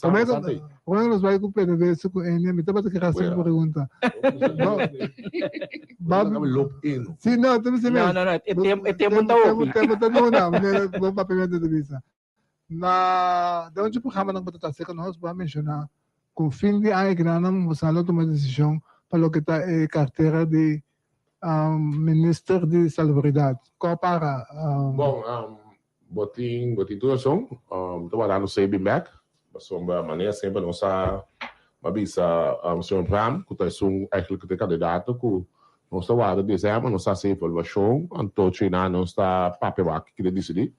Como é que nós vamos com o PDV? Me estava a fazer uma pergunta. Sim, não, temos mesmo. Não, é tempo da outra. Vamos para a primeira entrevista. De onde o programa não pode estar cerca, nós vamos mencionar com o fim de ano que nós vamos tomar decisão para o que está a carteira de Ministro de Salubridade. Qual para? Bom, botin tudo som, estava lá no Saving Back. Sombra maneira sempre nossa mabisa senhor Pram que é um eigenlijk de candidato que nossa guarda de dezembro nossa sempre evaluação anto China nossa papel que ele decidi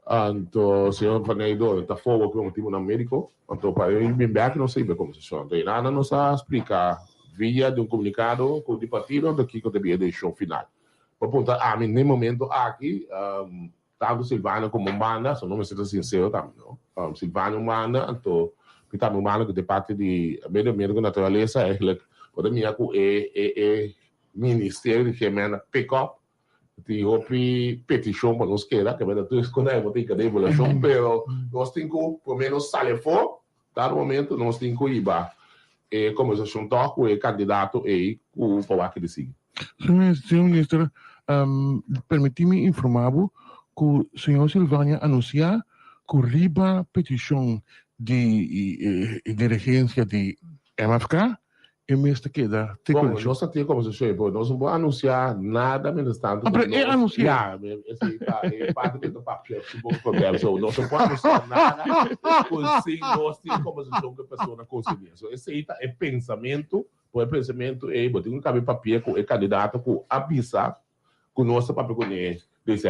anto senhor Paneiro está fora com o time na médico anto para ele bem back não sei bem como se chama então nada nos explica via de comunicado com o partido daqui que devia deixar final por ponto no momento aqui tanto Silvano como Mbanda, se não me sinto sincero também, não? Silvano Mbanda, então, que está no Mbanda, que de parte de meio ambiente e natureza, é que pode me é ministério que é pick-up, de roupa petição para nós queira, que é tudo isso quando é botica de evolução, pero nós temos que, pelo menos, sair fora, Dado momento, nós temos que ir para a conversação com o candidato e com o povo que decide. Senhor Ministro, permita-me informar que o senhor Silvânia anuncia que riba petição de dirigência de MFK e mesmo queda. Bom, nós temos conversação, nós não vamos anunciar nada, menos tanto. É anunciar. É parte do papel, se for problema. Nós não podemos anunciar nada, sem nós temos conversação com a pessoa na consciência. Esse aí é pensamento, o pensamento é, tem um cabelo papel com o candidato que avisa que o nosso papel com ele. Esse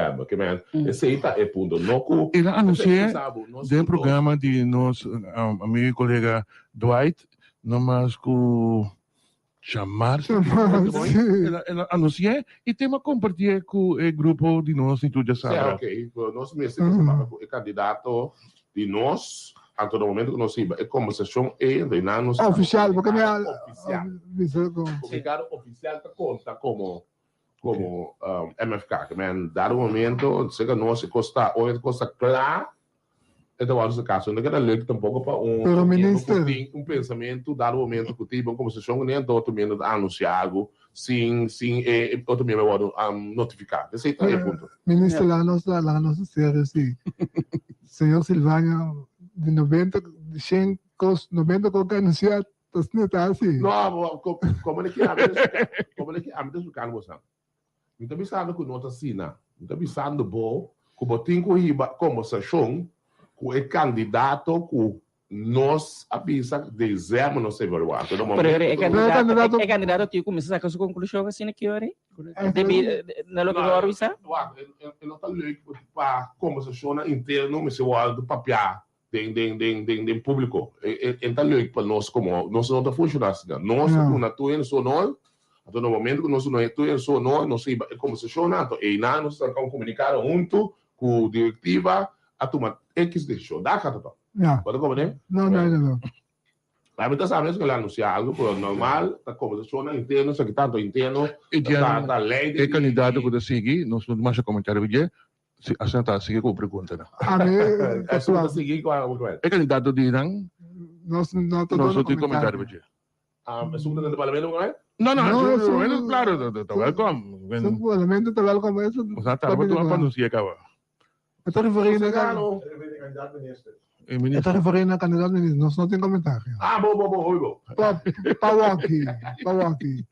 aí é ponto. Ele anuncia do programa de nosso amigo e colega Dwight, mas com chamar ela anuncia e tem uma compartilhar com o grupo de nós em tudo essa. Ok, nós mesmos o candidato de nós a todo momento que nós é conversação e treinamos oficial, porque me oficial oficial conta como MFK, que dado momento chega nós costa claro. Então, o caso, não quero ler tampouco para um pensamento, dado o momento que tive uma conversação, nem outro membro anunciar algo, sem outro membro notificar. Esse é o ponto. Ministro, lá nós sério, assim. Senhor Silvânia, de 90 que anunciar, não está assim. Não, como ele quer, a mim do carro, você. Não está pensando que não está assim, não está pensando bom, que botinho que conversação, com o candidato que nós avisa dezembro não sei evaluar. É candidato que começa a sua conclusão assim na que hora? Na logo do avisa? Não está legal para conversação interna, mas o do papel de público. Está legal para nós como nós não está funcionando assim. Nós não atuamos só nós. Até no momento que nós não atuamos só nós sei como funciona. E nós estamos comunicando junto com a diretiva a tomar X decisão. Dá cada tal. Pode compreender? Não. A gente sabe que ele anuncia algo, pero normal, a conversação interna, só que tanto interno, a lei de... O candidato que seguir, nós não mais comentário porque a gente está seguindo com a pergunta. É só seguir com a pergunta. O candidato de Irã, nós não temos comentário porque. É substituto do parlamento, não é? Não, claro, está welcome. O parlamento está welcome. Você está para anunciar, cara. Eu estou referindo a candidato ministro. Eu estou referindo a candidato ministro. Nós não temos comentário. Bom. Para aqui.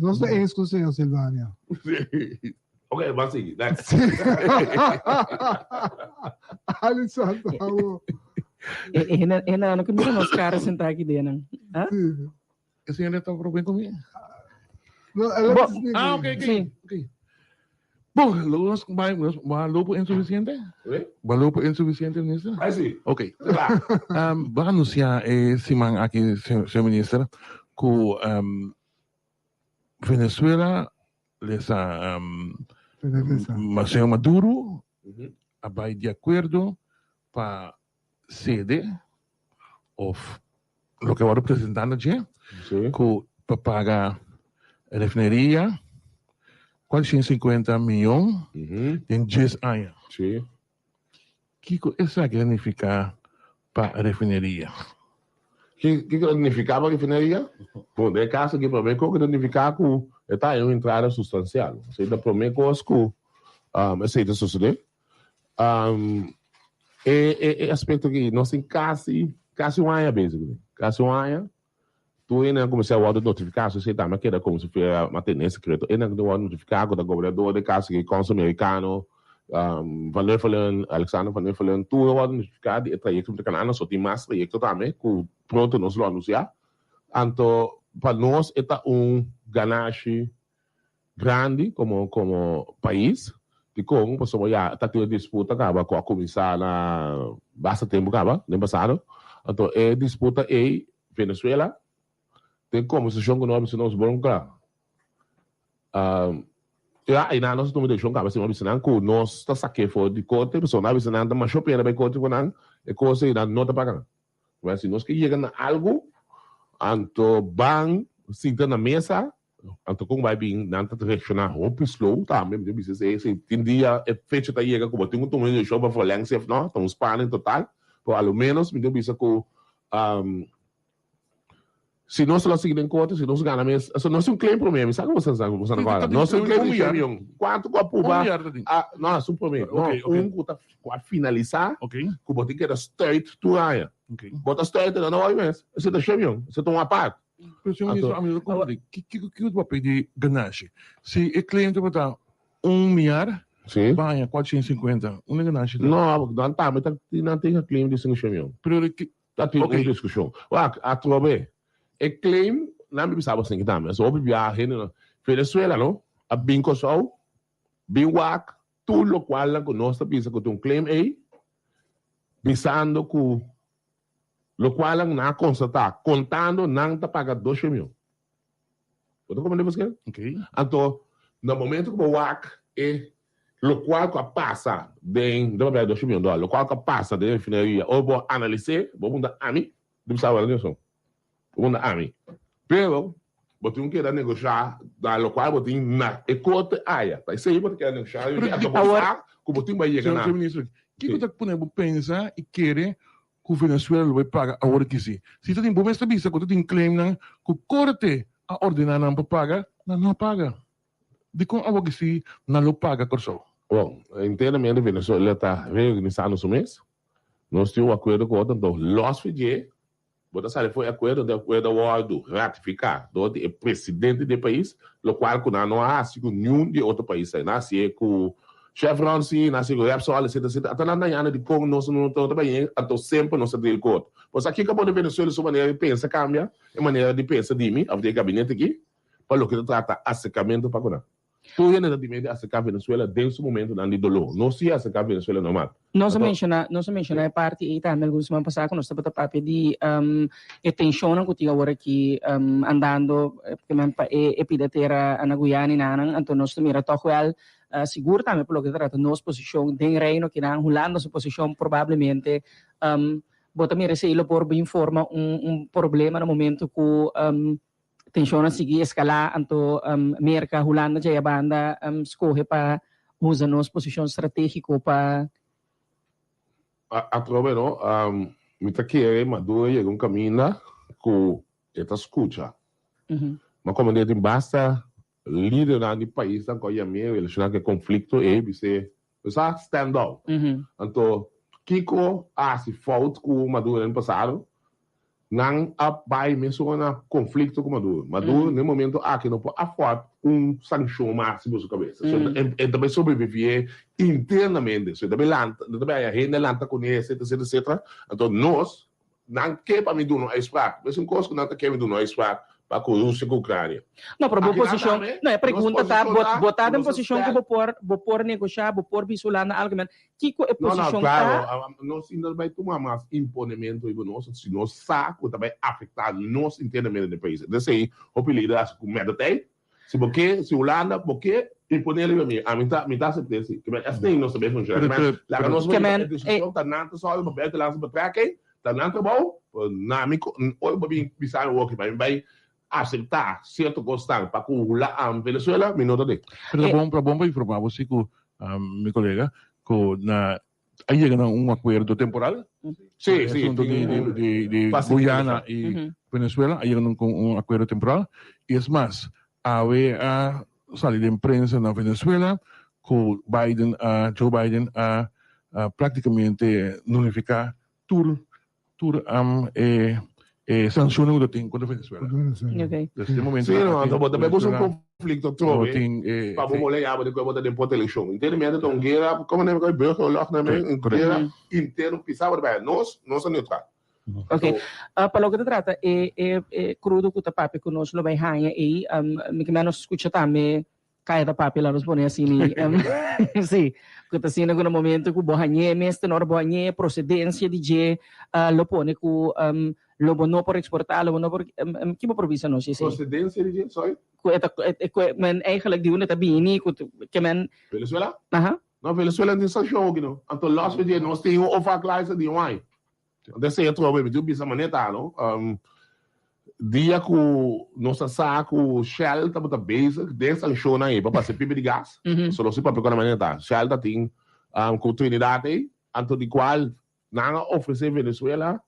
Nós temos com o senhor Silvânia. Ok, vamos seguir. Next. Alisson, ano que nós caras sentar aqui dentro. A senhora está problema comigo? Ok. Bom, valor insuficiente? Valor insuficiente, ministro? Sim. Ok. Vai anunciar semana aqui, senhor ministro, que Venezuela, senhor Maduro, vai de acordo para sede ou o que eu representando aqui, para pagar a refineria, quase 50 milhões em 10 anos. Sim. O que isso significa para a refineria? O que significa para a refineria? Bom, de caso que para mim, o que significa que está em uma entrada substancial. Ou seja, para mim, coisa que aceita suceder. É aspecto que nós temos quase um ano, basicamente. Quase um ano. Tu ainda comecei a notificar, se você está, mas que era como se fosse uma tendência secreta. Ainda que eu notificar com o governador de caso que consul americano, Valer falando, Alexandre Valer falando, tu eu notificar de trajeto de Canadá, só tem mais trajeto também, que pronto nós vamos anunciar. Então, para nós, é ganagem grande como país, de como, pessoal, já está tendo disputa com a comissão na bastante tempo, no passado. Então, é disputa em Venezuela, tem como se chama o nome se nós vamos claro. E na nós estamos deixando cara se nós ensinando que nós está saque fora de corte, pessoal nós ensinando mas shopping na corte com não é coisa ainda não está pagando. Mas se nós que chega na algo, anto bang senta na mesa, anto como vai vir não está direcionar um slow, tá mesmo de dizer se tem dia é fecha tá chega como tem um tomate de show para falar se não, estamos parando total, por ao menos me deu bisa que se nós não seguimos em conta, se nós ganhamos, nós um claim problema, sabe o que você sabe? Nós um claim de chamião. Quanto com a puba? Não, é um problema. Que finalizar, que você quer straight to raia. Bota straight, não vai mesmo. Você tá chamião, você toma uma parte. Que o papel de ganagem? Se o cliente botar milhar, vai a 450, ganagem. Não, não tá, mas não tem claim de sem chamião. Tá tendo uma discussão. A trobe, o claim, não me pensava assim que tá, mas sobre viagem na Venezuela, não? A bingo só, binwak, tudo o qual que nós pensa que tem um claim aí, pensando que lo qual não constatar, contando não tá paga 2 mil. Você compreende você? Então, no momento que o WAC é lo qual que passa de 2 mil dólares, lo qual que passa de finaria, ou vou analisar, vou mandar a mim, não sabe a lição. Vou mandar a mim. Pero, você não quer negociar, da lo qual você na ecote área. Tá isso aí você quer negociar, e agora como você vai chegar na. Que você pode pensar e querer que o Venezuela vai pagar a hora que sim. Se você tem bom esta vista, quando você tem claim que o corte a ordenar não para pagar, não paga. De como a hora que sim, não paga corso. Bom, inteiramente a Venezuela está reorganizando o mês. Nós temos um acordo com o Los Fidje. Você sabe, foi acordo do ratificar do presidente do país, o qual não há nenhum de outro país. Nasce com Chevron, sim, nasce com Repsol, etc. Até lá na de como nós não estamos bem, então sempre nós temos acordo. Pois aqui, como a Venezuela, sua maneira de pensar cambia, a maneira de pensar de mim, a gabinete aqui, para o que trata assecamento para curar. Tudo é de assecar a Venezuela desde o momento de dolor. Não se assecar a Venezuela normal. Nós mencionamos a parte e também alguns semana passada quando estava papo de tensão que tinha agora aqui andando e pidatera na Guiana e na então nós também era toch wel seguro também pelo que trata nossa posição de reino que na Holanda nossa posição provavelmente também recebeu por bem forma problema no momento que tensão seguir escalar então América Holanda já a banda escolhe para usar nossa posição estratégica para a trova não me tá querendo Maduro chega caminho com esta escuta mas como ele basta líder do país da coisa meio ele chama que conflito é você stand up então Kiko se falta com Maduro no passado não vai mencionar conflito com Maduro. Maduro, no momento, que não pode afordar sanção máxima na sua cabeça. Ele também sobreviver internamente. Também a gente lanta com ele, etc. Então, nós, não quer para mim do não esperar. Mas um coisa que não quer do não esperar para a Rússia com a Ucrânia. Não, para a posição, não é pergunta, tá? Botada em posição que vou pôr negociar, vou pôr visualizar na algo, que é posição claro, nós ainda vai tomar mais imponimento e nós, se nós saco também afetar nós internamente no país. Desse aí, o período com medo tem, se Holanda, porque imponer ele a mim tá certeza que essa nem nós sabemos funcionar, mas lá nós vamos decisão tá nada só o papel lá para traque, tá nada bom, na mim oi bisa o que vai aceitar certo gostar para lá a Venezuela minuto de. Para bom para informar você que meu colega que aí chega acordo temporal. Sim, de Guiana e Venezuela aí chega acordo temporal. E é mais, a saída de imprensa na Venezuela que Joe Biden praticamente nullificar tudo sanciones que tem contra a Venezuela. Neste momento. Sim, não, também temos conflito trovo. Para vamos olhar para depois de depois da eleição. Entendimento então guerra, como nem que o lá também guerra inteiro pisava bem. Nós é neutral. Ok. Para o que se trata é crudo que o papo que nós não vai ganhar e que menos escuta também cai da papo lá nos põe assim sim. Que está sendo no momento que o bohanhe mestre não bohanhe procedência de je lo põe com lobo não por exportar, lobo não por que provisa não sei. Procedência de sorry. Men eigenlijk die unit bini que men Venezuela? Não, Venezuela tem sanção aqui não. Então nós pedimos nós temos overclass de wine. Desse outro problema, de bisa maneta não. Dia que nossa saco Shell tá muito basic, de sanção aí para fazer pipa de gás. Só não se pode pegar maneta. Shell tá tem com Trinidad aí, anto de qual não oferecer Venezuela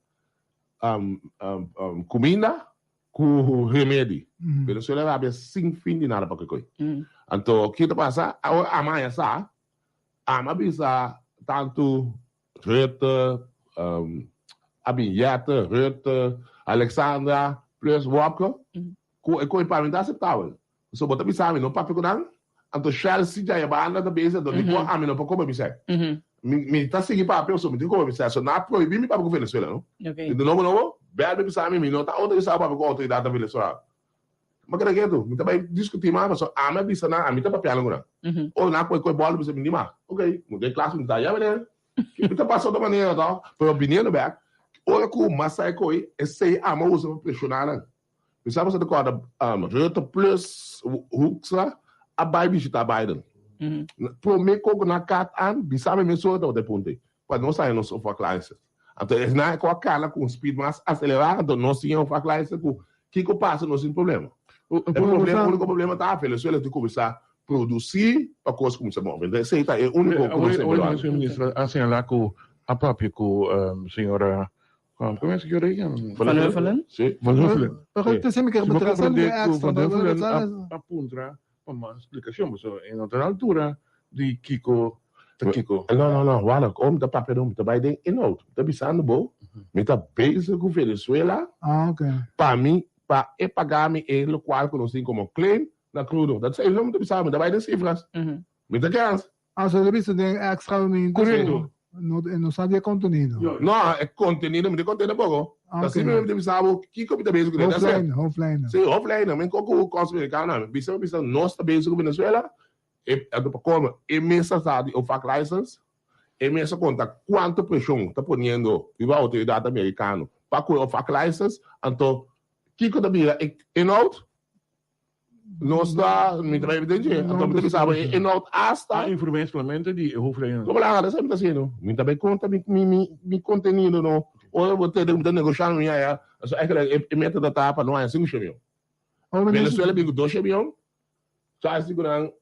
comida com remédio. Venezuela vai sem fim de nada para que coi. Então, o que passa? Amanhã sa, bisa tanto Rita, Abinheta, Rita, Alexandra, plus Walker, com parlamentar aceitável. So, bota bisa não para pegar. Então, Chelsea já é banda da base do tipo a mim não para comer bisa. Me tá seguindo papel sobre de como bisa. So, não proibir me para o Venezuela, não? Okay. De novo, bebe bisa me não tá onde bisa para a autoridade da Venezuela. Mas que é que também discutir mais, só a minha bisa na a minha tá papel agora. Ou na coi bola bisa me mais. Ok, mudei classe não tá já né? Que tá passando da maneira tá. Por opinião do back. Olha como massa é coi, esse a mão usa para pressionar, né? Bisa você de corda Rota plus Huxa a Biden está Biden. Por me como na cat an, bisa me só do ponte. Para não sair nos of classes. Então, é na com a cara com speed mais acelerado, não se of classes com que passa não sem problema. O único problema tá a Venezuela tem que começar a produzir para coisas como se move. Então, esse é o único problema. O ministro assinala com a própria senhora como é que eu digo? Van Huffelen? Sim. Van Huffelen. Então, você me quer Van Huffelen aponta uma explicação, mas em outra altura de Kiko. Não, olha, como tá papel tá vai de inouto, tá bisando bom, me tá base com Venezuela. Ok. Para mim, para pagar me ele qual conhecido como claim na crudo. Das é não tá bisando, tá vai de cifras. Me tá cansa. So ele precisa de extra Correto. Não sabia contenido. Não, é contenido, me contenido pouco. Assim mesmo tá bisando, Kiko tá base com offline. Sim, offline, mas como consumir cara, bisando nós tá base com Venezuela. Como imensa o fac license, imensa conta quanto pressão está ponendo a autoridade americana para o fac license, então, que coisa bira em out, não está, me trabalha evidente, então, me sabe, em out hasta, informação somente de Hofflein. Como lá, ela sempre está sendo, me também conta, me contenido, não, ou eu vou ter de negociar, minha, é que meta da tapa, não é 5 milhões. Venezuela, bigo 2 milhões, já segurando,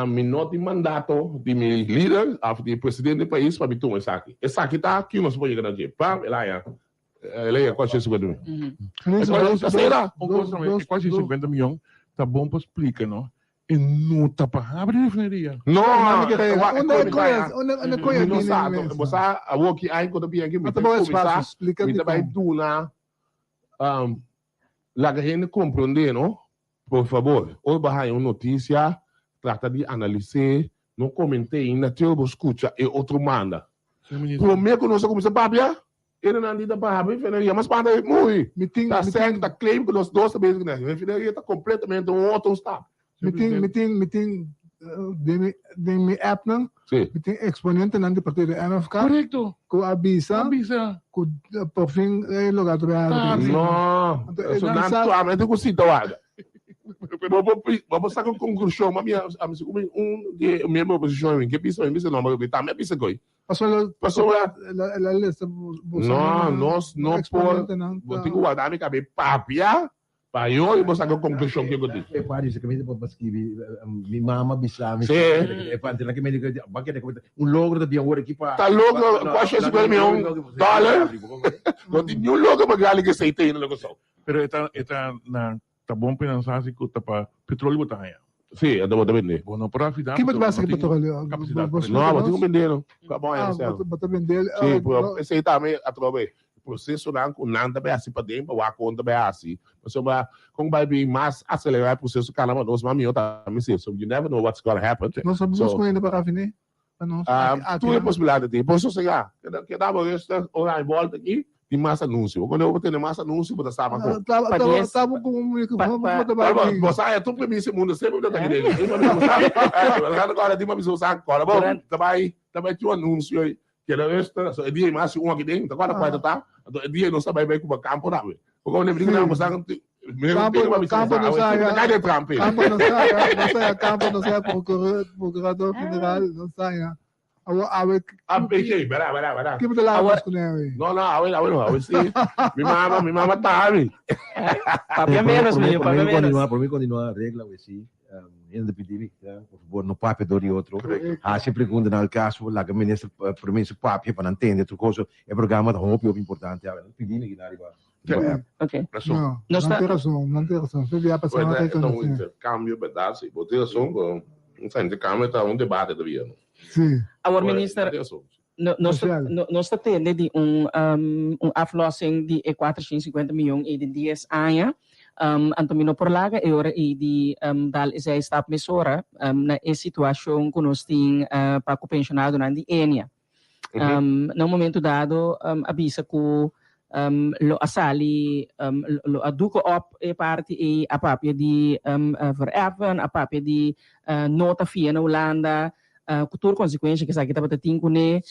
me nota em mandato de meu líder, de presidente do país, para me tomar isso aqui. Esse aqui está aqui, nós podemos ganhar dinheiro. Pá, ela é quase 50 milhões. Quase 50 milhões, tá bom para explicar, não? E não tá para abrir a refinaria. Não, onde é não sabe. Você a walk aí quando vem aqui, me começar, me também duna, lá que a gente compreender, não? Por favor, hoje vai uma notícia. Trata de analisar, não comentei ainda, eu escuta e outro manda. Primeiro que nós começamos a babia, ele não anda para a refinaria, mas para ele morrer. Está certo, está claim que nós dois sabemos que a refinaria está completamente um outro estado. Meeting, de mi app não? Sim. Meeting exponente não de partido MFK. Correto. Com avisa. Com por fim lugar do Não, isso não é só, eu consigo vamos sacar conclusão, mas dia mesmo oposição, que pisa, não, mas tá me pisa coi. Passou lá, lista. Não, nós não por, vou ter que guardar minha cabeça, papia, para eu vou sacar conclusão que eu tenho. É para isso que me depois escrever, minha mama bisava, é para ter que me diga, logro da minha hora aqui para. Tá logo, quase $50 milhões. Não tem nenhum logo para galera que aceita aí na negociação. Pero está na tá bom pensar se custa para petróleo botar aí. Sim, eu vou vender. Bom, não para afinar. Que vai ser petróleo? Não, vou ter que vender, não. Tá bom, é certo. Bota vender. Sim, esse aí também através processo não também assim para dentro, o conta também assim. Mas como vai vir mais acelerar o processo, caramba, nós vamos eu também sei. So you never know what's going to happen. Nós sabemos como ainda para afinir. Tudo é possibilidade de. Posso chegar. Que dá para isso, olhar em volta aqui. Tem mais anúncio. Quando eu vou ter mais anúncio, vou estar com. Estava com o microfone. Você é tudo para mim esse mundo, sempre eu tenho dele. Agora tem uma visão agora. Bom, também tinha um anúncio aí. Que era esta, é dia mais um aqui dentro. Agora pode estar. É dia não sabe bem como campo não. Porque eu lembro que não você campo não sai. Campo não sai, procurador federal não sai. Pera. Que você lá vai com ele? Não, sim. Minha mama tá ali. Papel menos, menino, papel menos. Por mim continuar a regra, assim, ainda pedir, por favor, no papel do outro. Sempre pergunta no caso, lá que o ministro, por mim, se papel para entender outra coisa, é programa da roupa importante, pedindo aqui na riba. Ok. Não tem razão, não tem razão. Você vier passar uma coisa não intercâmbio, verdade, se botar som, não sei, intercâmbio está um debate da vida. Sim. Our minister, nós temos de aflossing de 450 milhões de 10 anos. Antomino por laga e ora e di dal isa está mesora na situação que nós tem para o pensionado na di Enia. No momento dado avisa que lo asali lo aduco op e parte e a papia di vererven, a papia di nota via na Holanda. Cultura consequência que kita bata tinko ne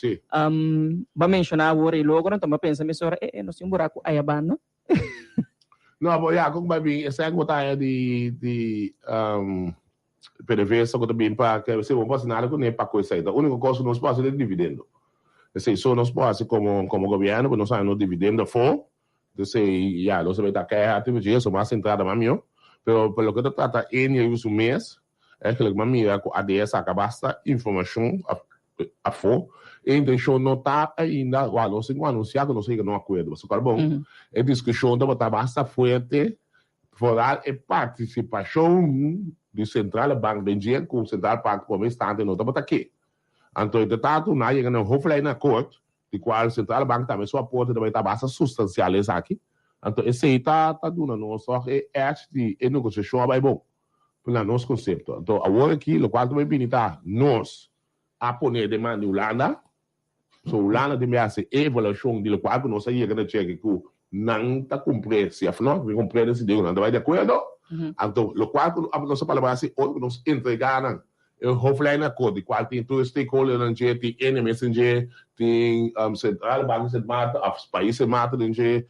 ba mencionar ora e logo não toma pensa mesora nós tem buraco ayaban no. Não, mas já, como vai vir, essa é a gota de PDVSA, que também para que você não pode nada com nem para coisa aí. A única coisa que nós podemos é dividendo. Esse só nós podemos como governo, nós sabemos no dividendo for, esse já nós sabemos que é atividade, isso mais centrada mais meu, pelo que trata em o mês, é que a minha ADS acabasta informação a for. Então, não está ainda, não sei quando anunciar que não sei que não acordo, mas é bom. A discussão está bastante forte, fora a participação do Central Banco de Dinheiro com o Central Banco como estante não está aqui. Então, de tanto, nós chegamos a hoflei na corte, de qual o Central Banco também sua porta também está bastante substancial aqui. Então, esse aí está dando não só de negociação vai bom, pelo nosso conceito. Então, agora aqui, o qual também pinta nós a poner demanda de Holanda. So, Holanda tem essa avaliação de qual que nós aí que não está cumprindo, se afinal que cumprir esse dia não vai de acordo. Então, o qual que nós falamos assim, outro nós entregaram, eu hopefully na cor de qual tem todo stakeholder na gente, tem NMSNG, tem Central Banco de Mata, os países de Mata na gente.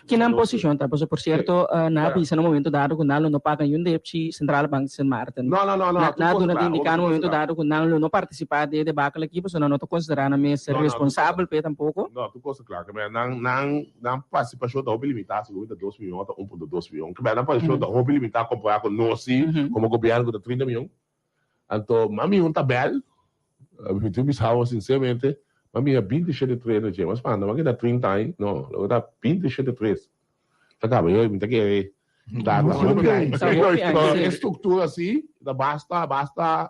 Que na posição, tá? Por certo, na avisa no momento dado que não paga nenhum débito Central Banco de Mata. Não. Na durante indicar no momento dado que não participar de debate aqui, você não está considerando me ser responsável por tampouco? Não, tu coisa claro, mas não participação da hobby limitada, segunda 2 milhões, 1,2 milhões, que não participação da hobby limitada comparar com nós, como governo de 30 milhões. Então, mami um tabel, eu me salvo sinceramente. Mami é 27 no dia, mas para não dá 30 aí, não, eu dá 27. Acaba eu me que estrutura assim, basta,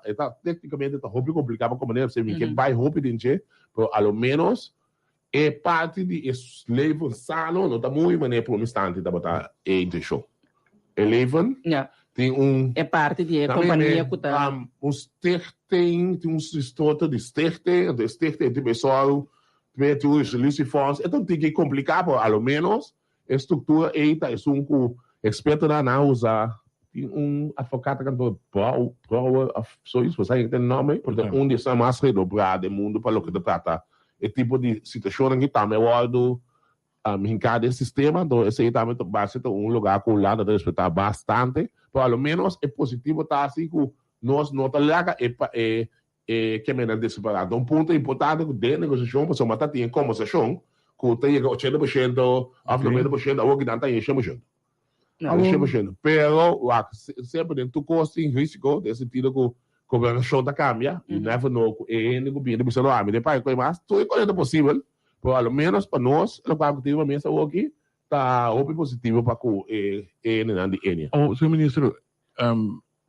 está tecnicamente está muito complicado como deve ser, que vai rápido em dia, pero ao menos é parte de level sano, não está muito maneiro por um instante da botar em show. Eleven tem é parte de companhia que está tem um sistema de sterte de pessoal, tem os licenços, então tem que complicar, por ao menos a estrutura é um experto na usar, tem advogado que só isso, você tem nome, porque dos mais redobrados do mundo para o que trata, é tipo de situação que está melhor em cada sistema, então esse aí também vai ser lugar que o lado de respeitar bastante, por ao menos é positivo tá assim que nós não tá lá que me não separado. Um ponto importante de negociação, você mata tem conversação, que tem 80%, a 90%, a que não tem 100%. Pero sempre dentro do custo em risco, nesse sentido que a governação tá cambia, e never know que o governo precisa lá, me depois com mais, tudo é possível. Por ao menos para nós, o que tive uma mesa aqui, está muito positivo para o NNN. Senhor Ministro,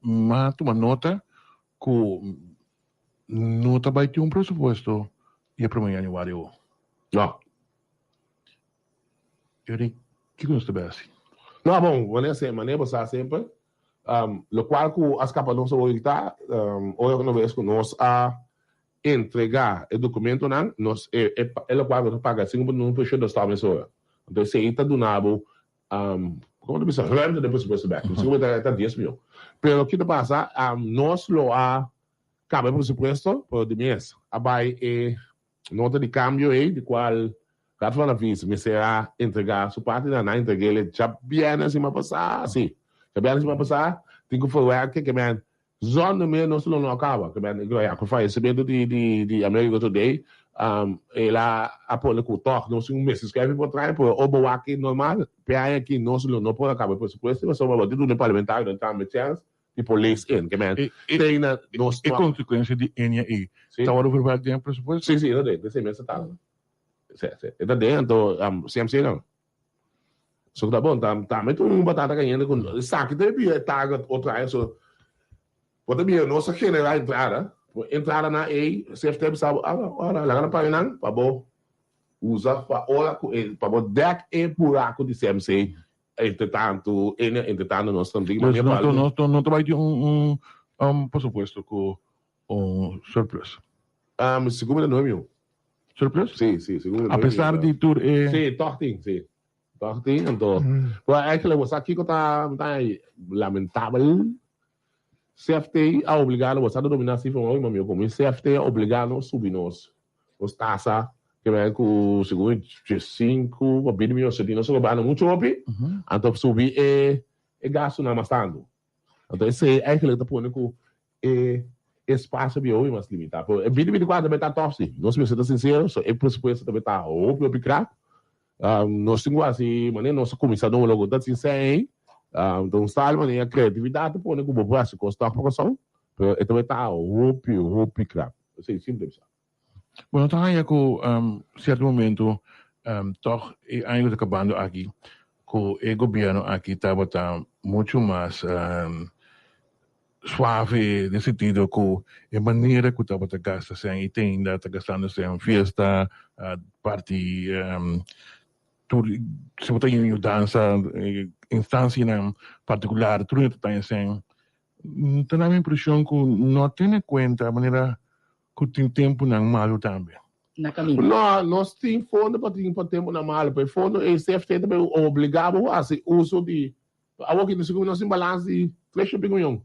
mata uma nota que nota vai ter um pressuposto e é para amanhã em vários. Não. Eu digo, que nós temos assim? Não, bom, maneira você sempre, o qual que as capas não são está, ou uma vez que nós entregar o documento não nós ela paga paga 5% do estado mesmo então se está do nabo como diz realmente depois você back se está 10 mil pero que passa nós lo cabe por supuesto por de mês vai nota de câmbio aí de qual cada uma vez me será entregar sua parte não entreguei ele já bem assim passar sim já bem assim passar tem que falar que man zona menos não acaba que bem que faz recebendo de America Today ela apoia com o toque não sei mês escreve por trás por o aqui normal PA aqui não pode acabar por supuesto mas uma batida no parlamentar não tá metendo tipo leis in que bem tem na nós é consequência de NAE tá hora por parte do pressuposto sim não desse mês tá é dentro CMC não So tá bom, também tu não batata ganhando com saque de taga outra isso. Pode me nossa generar entrada na E, se tempo sabe, agora lá para não, para bom usa para olha para bom deck e buraco de CMC. Entretanto nós estamos não vai ter pressuposto com surplus. Segundo não é meu. Surplus? Sim, segundo. Apesar de tudo sim, tortinho. Então, é que você aqui que tá lamentável. CFT é obrigado você a dominar se for meu meu como CFT é obrigado a subir os taxa que vem com segundo 5 para bem meu se não se vai muito opi então subir é gasto na bastante então esse é que ele tá pondo com espaço bio mais limitado é bem quase também tá top sim não se você tá sincero só é pressuposto também tá opi crack nós temos assim maneira nossa comissão logo tá sincero então está a criatividade põe como braço custa a produção e também tá opi crack assim simples. Bueno, então aí com certo momento toch ainda acabando aqui com o governo aqui estava muito mais suave no sentido com a maneira que estava gastando sem tenda, gastando sem festa, parte se botar em dança, instância em particular, tudo isso está sem. Então a impressão que não tem em conta a maneira que tem tempo na malo também. Na caminho. Não, nós temos fundo para ter tempo na malo, porque fundo e CFT também obrigado a se uso de a que nós temos balanço de 3 milhões.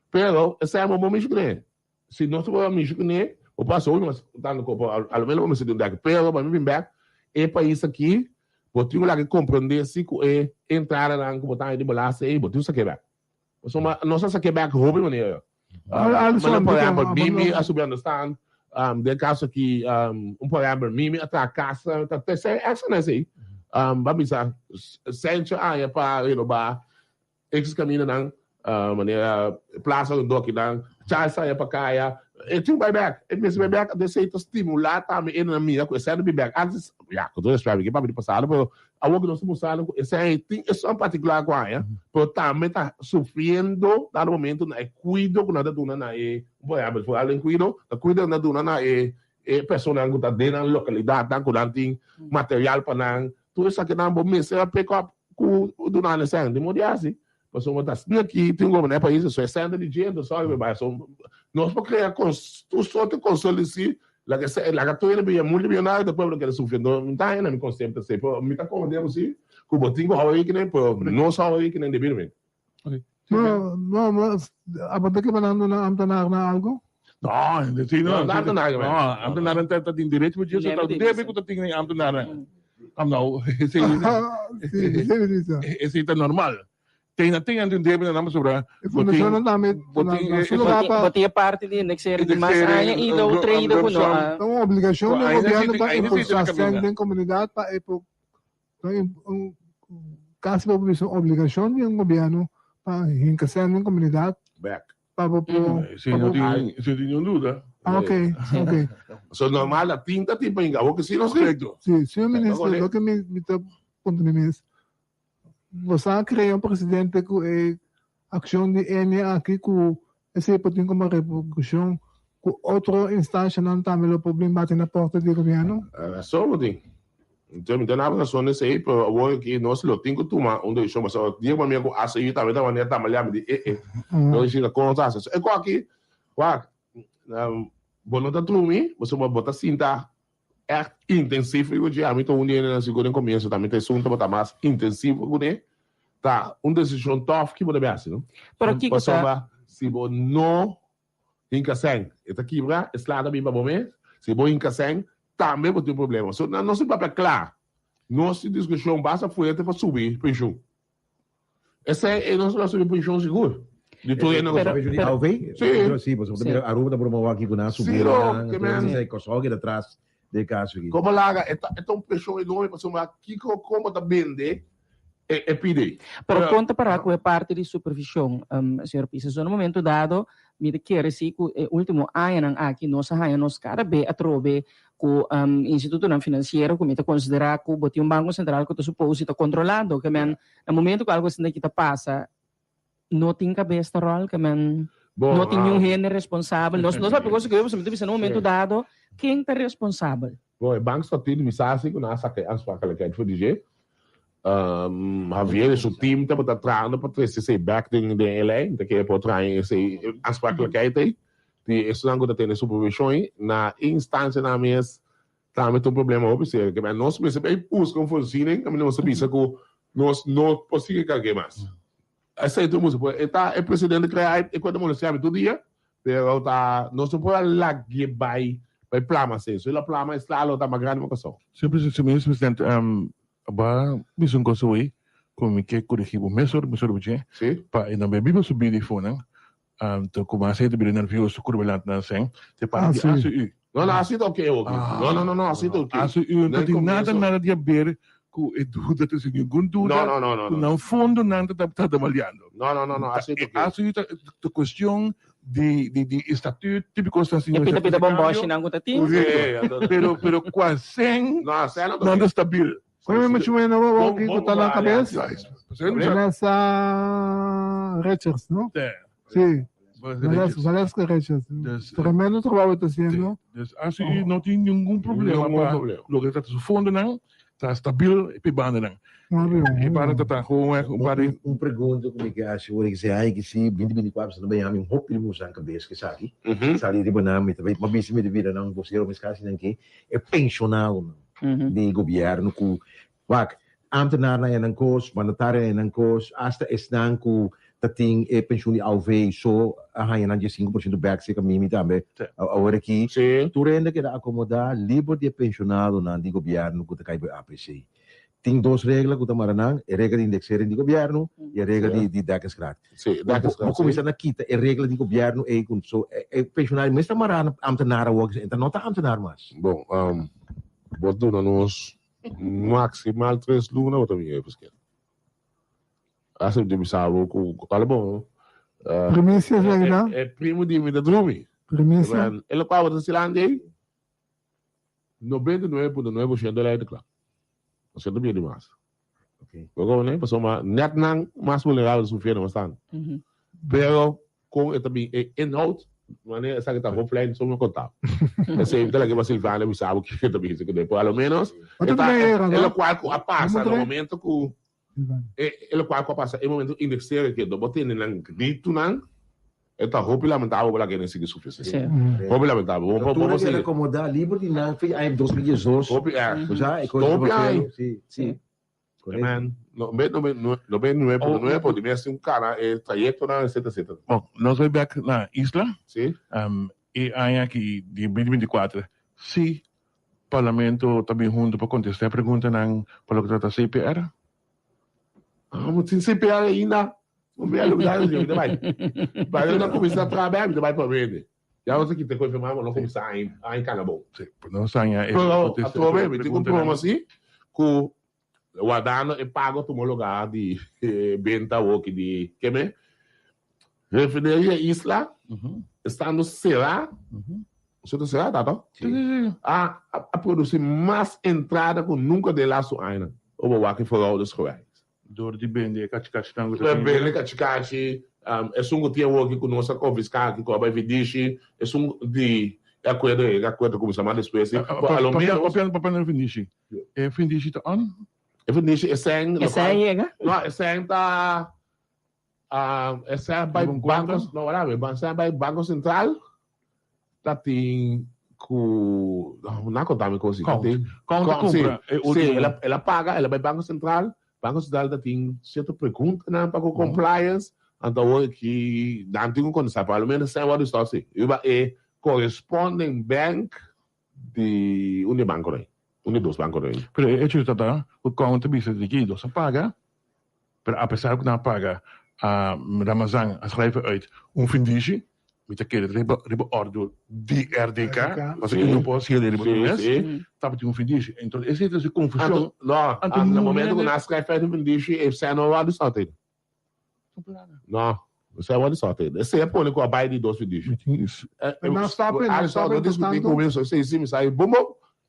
Pero esse é o momento que se nós vamos mexer com ele, o passo mas tá no corpo, ao menos vamos se dar pero para mim back é para isso aqui, porque lá que compreender se é entrar na como tá de balanço e botar isso aqui back. Nós só aqui back hobby maneira. Mas por exemplo, Mimi, a subir understand, de caso aqui, por exemplo, Mimi até a casa, até ser excellence, vamos dizer, centro aí para ir no bar, esses caminhos não, maneira, plaza do aqui não, já sai para cá, e tem buyback, e mesmo buyback, de ser estimular também na minha, com esse buyback, antes, já, com todo esse buyback, para me passar, mas a que nós estamos usando, esse aí tem isso em particular com a mas também está sofrendo, no momento, na cuido, que nós estamos na por exemplo, se for alguém cuido na duna na pessoa que está dentro da localidade, que não tem material para não, tudo isso aqui não, vou mexer, pegar com o duna na cena, de modo assim. Pessoa está aqui, tem um governo para isso, só é cena de dinheiro, só nós podemos criar outro console assim, la que tu eres multimillonario después lo que eres sufriendo não está na minha consciência se por me está comandando assim que o botinho hawaii que nem por não só hawaii que nem de birmen. No, mas aparte que falando na amtanar na algo? Não, amtanar não tem direito por isso tá deve que tu tem amtanar. Não, esse é normal. Tem um débito na sobre fundação também botinha parte de nexer de mais área e da outra ida com uma obrigação do governo para impulsar a comunidade para caso uma obrigação do governo para encaixar a comunidade para se não tem nenhuma dúvida. Ok. So normal a tinta tipo em gabo que se não correto. Sim, senhor ministro, lo que me está ponto ministro. Você cria presidente com a ação de N aqui com esse pode como repercussão com outra instância não também o problema bate na porta do governo. Só o ding. Então me dá na razão nesse aí para o que nós lo tenho que tomar onde chama só dia para mim com essa aí também da maneira tá malhando de não chega com as ações. É com aqui, quá, bom tá tudo mim, você vai botar cinta é intensivo o dia, muito um dia na segunda começo também tem assunto botar mais intensivo, né? Tá, decisão tough que pode ser, não? Para aqui que tá, se você não encaixar, está aqui para eslada bem para você, se você encaixar, também pode ter problema. So, não se papel claro, nossa discussão basta foi até para subir pensão. Essa é nossa subir pensão seguro. De tudo não sim, sim, você a Aruba por uma aqui com a subir, né? Que só que atrás de caso aqui. Como lá é tão pressão enorme para somar aqui como tá vender é pedir. Pero conta para a parte de supervisão, senhor Pisa, no momento dado me te quer assim que o último ano aqui nós há nós cara be atrobe com instituto não financeiro que me te considerar que bote banco central que tu supõe está controlando que men no momento que algo assim que tá passa não tem cabeça rol que men não tem nenhum gênero responsável nós sabemos que você me disse no momento dado quem está responsável. Bom, o banco só tem mensagem que nós aquela que é de dizer Javier seu time tá para trás para trazer esse back de LA então que é para trazer esse aansprakelijkheid aí die is lang dat in supervisão na instância na mes também tem problema op se que nós precisamos buscar voorziening que nós sabemos que nós não podemos que mais essa tu música é presidente criar e quando nós sabe todo dia pero tá nós não podemos lá que vai plama se isso ela plama está lá tá grande uma coisa simplesmente presidente ba bisung ko suwi kung may corrigir o mesor budget pa ina bem bibo subir de fone to kumasa ito bilhin ng views kurbalant na seng te para di aso não assim tá ok não assim tá ok aso não tem nada de haver com eduda te seguir gunduda não fundo nada tá trabalhando não assim tá ok aso ito questão de estatuto típico e pita bomboshi nang utatin pero quase não stabil. Quando me chamei na rua, que está na cabeça? Nessa Richards, não? Sim. Valesca Richards. Tremendo trabalho está sendo. Assim, não tem nenhum problema. O que está no fundo, não? Está stabil e banda, não? E para tá um pergunta como que acho que se aí que se 2024 também há um pouco de música na cabeça que sabe sabe de banana também mas bem de vida não você não esquece nem que é pensional de governo com wak ambtenaar na yan kos mandatari yan kos hasta esnan ku tating pensioen die alve so hayan nandiyo 5% back sa kami tambe agora aqui tu renda que acomodar livre de pensionado na di governo ku takay ba APC tem duas regras que tamaranang a regra de indexering de governo e a regra de dekensgraad vou começar na quita a regra de governo é com so pensionário mas tamarana ambtenaar works então não tá ambtenaar mas bom botou nos maximal 3 lunas ou também é porque assim de bisavo com tá bom primícia já é primo de vida drumi primícia ele qual da Silande 99.9% da lei de claro você não vive mais ok agora né pessoa mas net não mais vulnerável sofrendo bastante pero com também in-out maneira essa que tá offline só não contar esse então que você vai lá bisavo que também isso que depois pelo menos ele qual a passa no momento que ele qual passa no momento indexer que do botar nem grito não está roupa lamentável para quem se sofre roupa lamentável vamos se acomodar livre de não aí 2018 roupa já é coisa sim man no é pode mesmo um cara trajeto na etc. Bom, nós vamos back na isla e aí aqui de 2024 se parlamento também junto para contestar a pergunta não para o que trata CPR mas sem CPR ainda não me alugar de vai eu não começar a trabalhar vai para ver já você que te confirmar não começar a encanabou sim não sai a problema tem um problema assim com o Adano é pago para um lugar de venda ou de que me refinaria isla estando será você tá será tá a produzir mais entrada com nunca de lá sua ainda ou o que for o descoberto door die bende kachikachi tango bende kachikachi é um que o que nossa confiscar que vai vidishi é de acordo com chamar espécie pelo menos papel não findishi é findishi tá on even deze esseng não esseng tá esseng by bancos não era by banco central tá tem com não contame com isso compra ela paga ela vai banco central tá tem certa pergunta não para compliance então que não tem como saber pelo menos sem o está assim é corresponding bank de Unibanco aí dos bancos aí. Pero hecho está o conta bisa de que dos paga, pero apesar que não paga a Ramazan a schrijven uit findishi, met de keer riba ordo di RDK, was ik não posso ir riba do tá de findishi. Então esse é a confusão. No momento que nós escreve findishi, é sem o lado só tem. Não, Você é uma sorte. Esse é por com a baia de 2 fiduciários. Não está não discutir com isso, você sim sai bom.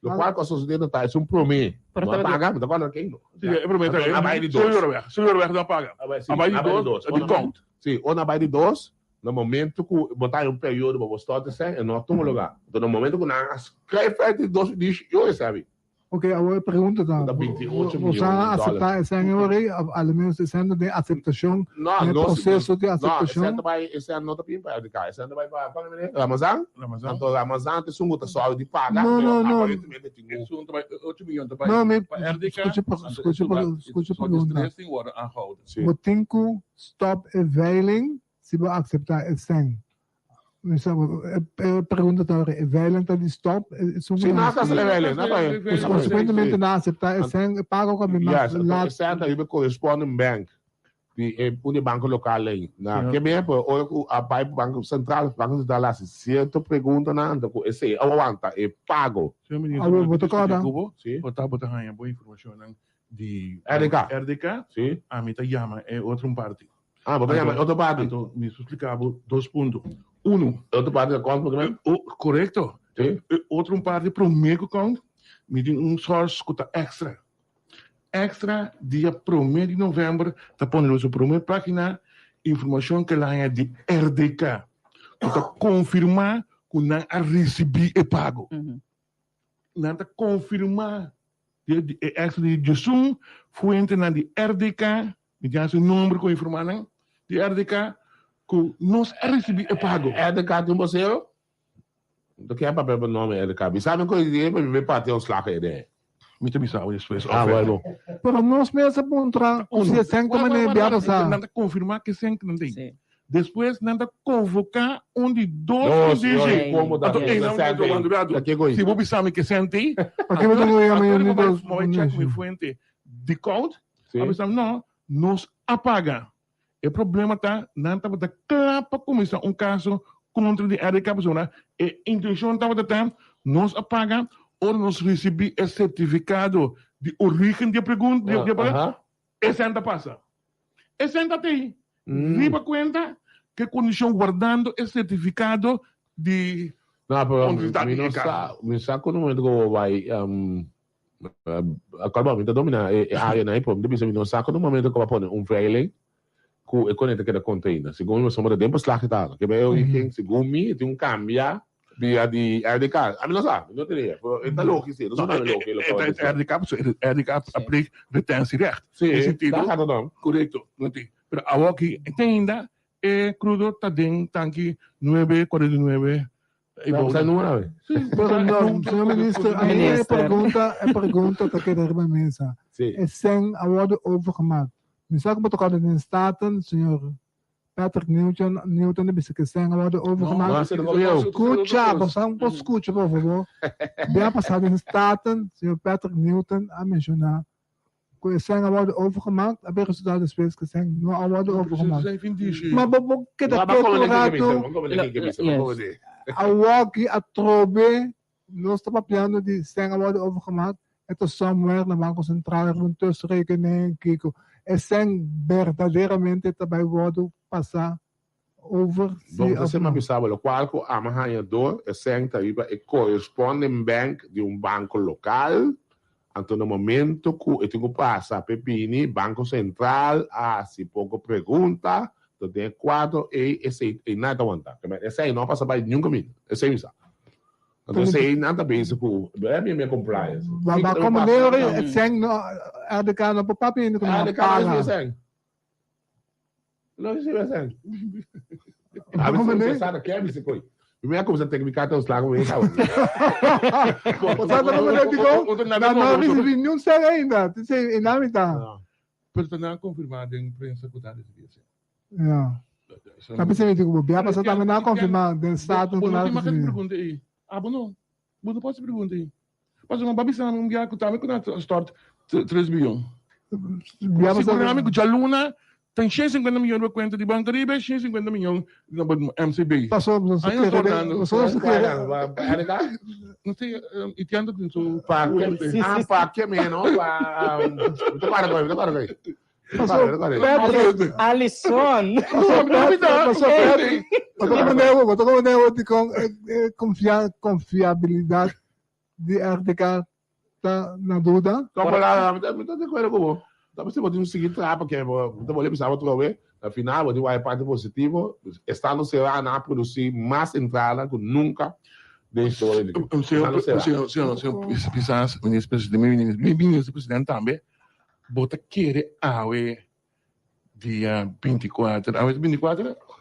O qual com a sociedade tá, isso promete. Não pagar, mas agora quem não. É promete. A baia de 2. Senhor, não paga. A baia de 2 é de conta. Sim, ou na baia de 2, no momento que botar um período para você, não tem lugar. Então no momento que nós escreve de 2 fiduciários, eu sabe. Ok, agora pergunta da. Você aceitar essa aí, ao menos dizendo de aceitação, processo de aceitação. Esse ano não está bem para cá. Esse ano vai para Ramazan. Então Ramazan tem um outro só de pagar. Não. 8 milhões de Não, me escuta a pergunta. O tempo stop availing se vai aceitar esse ano. Pergunta agora, availing está de stop? Sim, não está availing, não vai. Consequentemente não aceitar esse ano, paga o caminho. Esse ano aí corresponde a um banco. Um banco local aí. Que bem, ou a banco central, banco central lá, se tu pergunta nada, esse aguanta, é pago. Vou tocar. Sim. Botar boa informação de RDK. Sim. A mim tá chama é outra parte. Botar chama outra parte. Então, me explicava 2 pontos. Outra parte da conta também? Correto. Sim. Outra parte para o meu conta, me tem source que está extra. Extra, dia 1º de novembro, está pondo na primeira página informação que lá é de RDK. Para confirmar que não a recebi e pago. Não está confirmar. Extra de Jesum, foi entrar de RDK, me tem o número com informação de RDK, que nós recebemos e pago. RDK de você? Do que é para o nome RDK? Sabe coisa de ver para ter um slag aí? Me te bisava depois. Bueno. Pero nós mesmo apontar se sem como nem viajar sa. Nada confirmar que sem não tem. Depois nada convocar onde 2 DG. Como da. Se vou bisava que sente. Porque eu não ia me dos. Check me fuente de conta. A não, nos apaga. O problema está não estava da capa comissão caso contra de RDK pessoa. E intenção estava da nos apaga ou nós recebemos o certificado de origem de pergunta, esse ainda passa. Esse ainda tem. Viva conta que condição guardando esse certificado de... Não, pero me saco no momento que vai... Acabamento domina a área, né? Porque depois me saco no momento que vai pôr failing que conecta aquela container. Segundo me sombra tempo slag tá. Que eu disse, segundo me, tem cambia via de RDK. A mim não sabe, não teria. Está louco isso, não é louco. RDK aplica retenção recht. Sim, está não. Correto, não tem. Mas a que ainda é crudo está dentro tanque 949. Você não é? Não, senhor ministro, a minha pergunta que eu quero remessa. É sem a ordem overgemaakt. Me sabe como tocar in Staten, senhor Patrick Newton, disse que sem a ordem overgemaakt. Escucha, escucha, por favor. Bem passado em Staten, senhor Patrick Newton, a mencionar que sem a ordem overgemaakt, a ver resultado das vezes que sem não a ordem overgemaakt. Mas por que daquele rato, a walkie, a trobe, nós estamos falando de sem a ordem overgemaakt, é somewhere na Banco Central, muitos rekeningen, Kiko. É sem verdadeiramente também vou passar over. Você me sabe o qual que a manhador é sem tarifa e corresponde bank de banco local. Então no momento que eu tenho que passar pepini Banco Central, se pouco pergunta, então tem 4 e nada aguenta. Esse aí não passa para nenhum caminho. Esse aí me sabe. Então, sei nada bem isso é minha compliance. Mas como nem sem RDK não para papi não RDK não é sem. Não é sem. A mim você sabe que é isso coi. Primeira coisa tem que ficar tão slago mesmo. Você sabe como é que go? Não recebi nenhum sem ainda. Sei nada tá. Personal confirmado em imprensa que tá desse dia. Tá pensando que o Bia passa também não confirmado do estado do nada. Não posso perguntar aí. Mas uma babisa não me acutame com a start 3 bilhões. Seguramente que a Luna tem 150 milhões de conta de Banco Ribe, 150 milhões de MCB. Passou, não sei o que. Não sei, e te ando com o para que menos, para agora. Alisson. Confiabilidade de RTK tá na dúvida? Estou de acordo com você. Então, você pode seguir trapa, porque você pode pensar outra vez. Afinal, você vai parte positivo, está no seu a produzir mais entrada que nunca desde o senhor vice-presidente também, bota querer dia 24,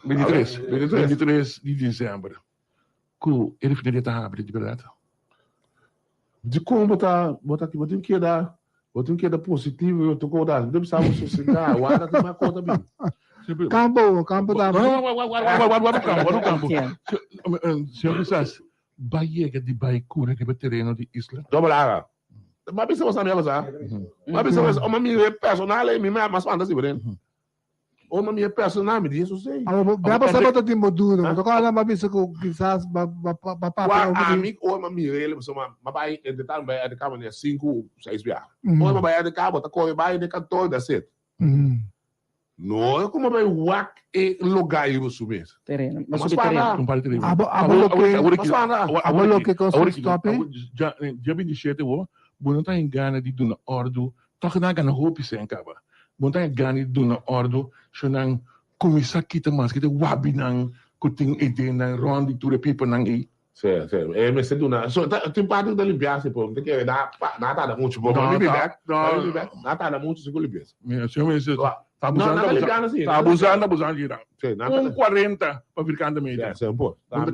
23 de dezembro, que ele finalmente está abrindo de verdade. De como botar aqui, botar que dar positivo, eu tô com o dado, não precisava sossegar, o ar tem uma conta bem. Campo da. Campo. Senhor Pissas, Bahia de Baicura, que é terreno de Isla. Dobra. Mas pensamos na minha coisa. Mas pensamos, uma minha personal, e minha mais fantasia, por uma minha personal, me diz, eu sei. Dá para saber de modura, mas agora uma vez que quizás amigo ou uma minha ele você uma vai de tal vai de cabo né 5, 6 viagens. Ou uma vai de cabo tá corre vai de cantor da set. Não é como vai whack e lugar e você mesmo. Terreno. Mas para não para terreno. Agora que stop. Dia 27 o não tá em gana de duna ordo, toca na gana roupa sem acaba. Não tá em gana de duna ordo, chonang começar kita mas kita wabi nang kuting ide nang rondi ture people nang e. Sim. É, mas você duna. So tem parte da limpeza, pô, tem que dar nada da muito bom. Nada da muito seguro limpeza. Tá abusando de lá. 40 para ficar da meia. É um pouco. Na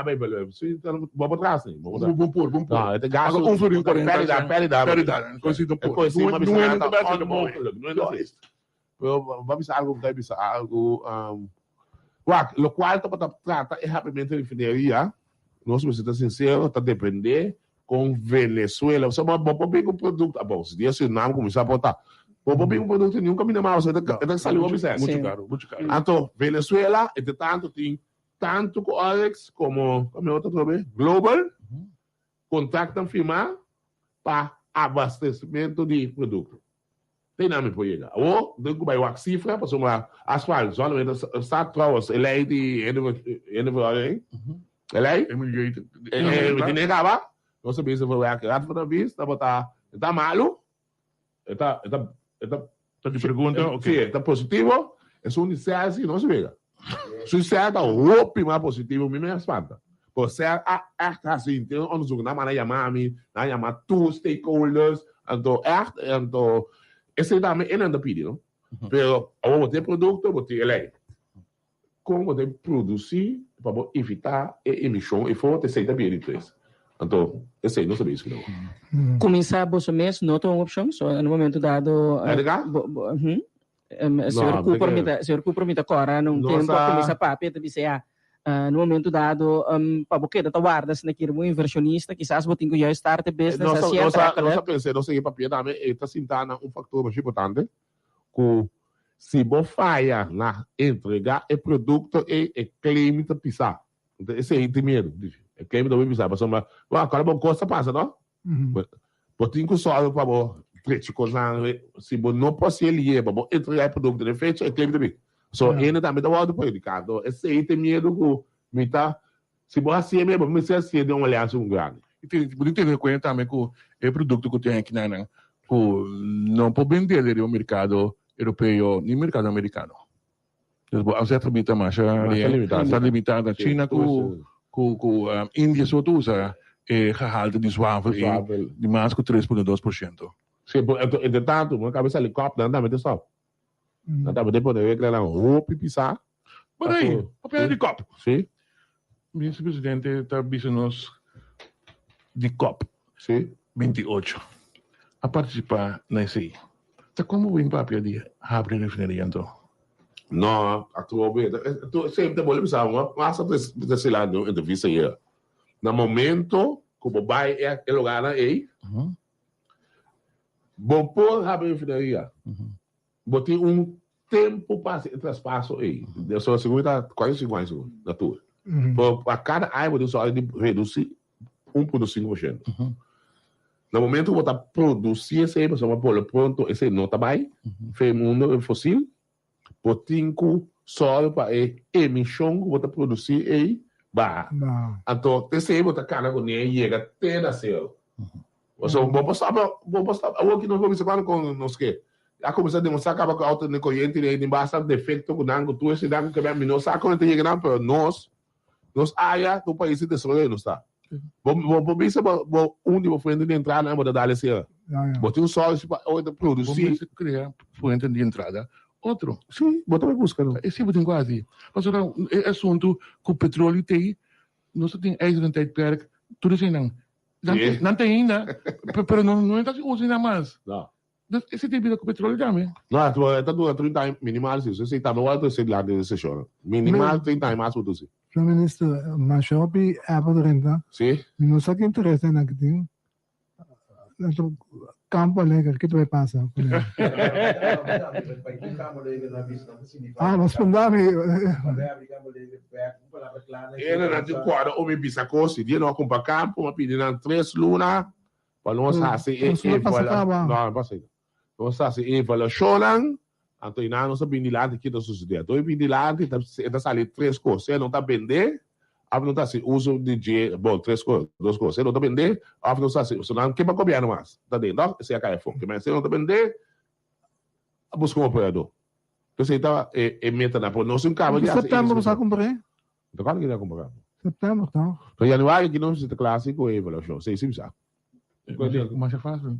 Bíblia, se vou para trás, sim. Vamos pôr. Não, é gasto. Um furinho 40. Pele da. Coisa do pôr. Não é da festa. Vamos pensar algo, o qual trata é rapidamente de refineria. Nós precisamos ser sinceros, está depender com Venezuela. Você vai pegar o produto. Bom, se dia se não começar a botar. Vou pegar um produto nenhum caminho mal, você está saindo muito caro. Então, Venezuela, entretanto, tem tanto com Alex como outra também, Global, contactam firma para abastecimento de produto. Tem nome para ele. Ou, dentro vai uma cifra, para somar asfalto, somente está trouxe, ele é de ele é negava, não sabia se foi aqui, para vista, está malo, está de pergunta, ok, está positivo, é só um assim, não se vê. Se você está roupa mais positivo, me espanta. Você é assim, então, onde você não vai chamar tu stakeholders, então, esse também é não pede, não? Pero, eu vou ter produto, vou ter ele. Como você produzir para evitar a emissão e for ter saída bem depois. Então, esse aí não sabia isso não. Começar a mês não tem uma opção, só no momento dado. Senhor Ku permite agora não tem para começar a papel de dizer no momento dado para porque da guarda se naquele um inversionista quizás botem que já start business assim não pensei não sei papel também está sentando um fator mais importante que se você falha na entregar o produto e clima está pisar. Esse aí tem medo. É clima também pisar. Mas agora bom coisa passa, não? Botem que só para você se você não pode ser lié para você entregar o produto de feito é clima também. So, ele também está muito prejudicado. Esse aí tem medo que me tá se você assim mesmo, me se assim de uma aliança grande. E tem que conhecer também que o produto que tem aqui não pode vender no mercado europeu nem mercado americano. Você tramita mais está limitado. China com Índia só usa gehalte de zwavel de mais que 3,2%. Sim, entretanto, uma cabeça de copo não dá muito só. Não dá muito poder ver lá roupa e pisar. Mas aí, papel de copo. Sim. Vice-presidente está avisando de copo. Sim. 28. A participar nesse aí. Tá como o papel de abrir a refineria então? Não, atualmente, sempre vou pensar, mas desse lado, entrevista aí. No momento, como vai é o lugar aí, vou pôr abrir a refineria. Vou ter tempo para esse espaço aí. Eu sou a segunda, quase 5 anos da tua. A cada ano, eu só reduzir 1,5%. No momento que você produzir esse, você vai pôr pronto, esse não tá bem, fez mundo fóssil, potinco, sol para emissão que você produzir aí, bah. Então, esse você cara com nem chega até na céu. Você vou passar, eu que não vou me com nós que. A começar a demonstrar que a auto de corrente tem bastante defeito com dango, tu esse dango que bem não sabe quando chega não, pero nós área do país de desenvolvimento não está. Vou ver se onde vou frente de entrada na moda dar esse. Botar um sol para produzir, criar frente de entrada. Outro. Sim, botar vai buscar. Esse botem quase. Mas é assunto que o petróleo tem, nós tem ijzertijdperk, tudo assim não. Não tem ainda, pero não está se usando mais. Não. Esse tipo de petróleo também. Não, está do 30 minimal, se você está no alto, você lá de sessão. Minimal 30 mais por você. Ministro, mas eu vi a renda. Sim. Não sei que interessa na que tem. Campo alegre, que tu vai passar? Mas fundame. Ele não tem quadro, o meu bisacosi, dia não compra campo, uma pedida 3 lunas, para nós fazer não passa. Nós fazer avaliação, então não nós bindilante que está sucedendo. Então bindilante está saindo 3 coisas, não está vender, não está se uso de bom 3 coisas, 2 coisas, não está vender, não está se, não que para copiar mais, está dentro, esse é a caixa, que mas se não está vender, busca um operador. Então você está meta na por nós carro de setembro você comprar? Então quando que vai comprar? Setembro, tá? Então januário que não se clássico é avaliação, sei sim sabe. Mas é fácil.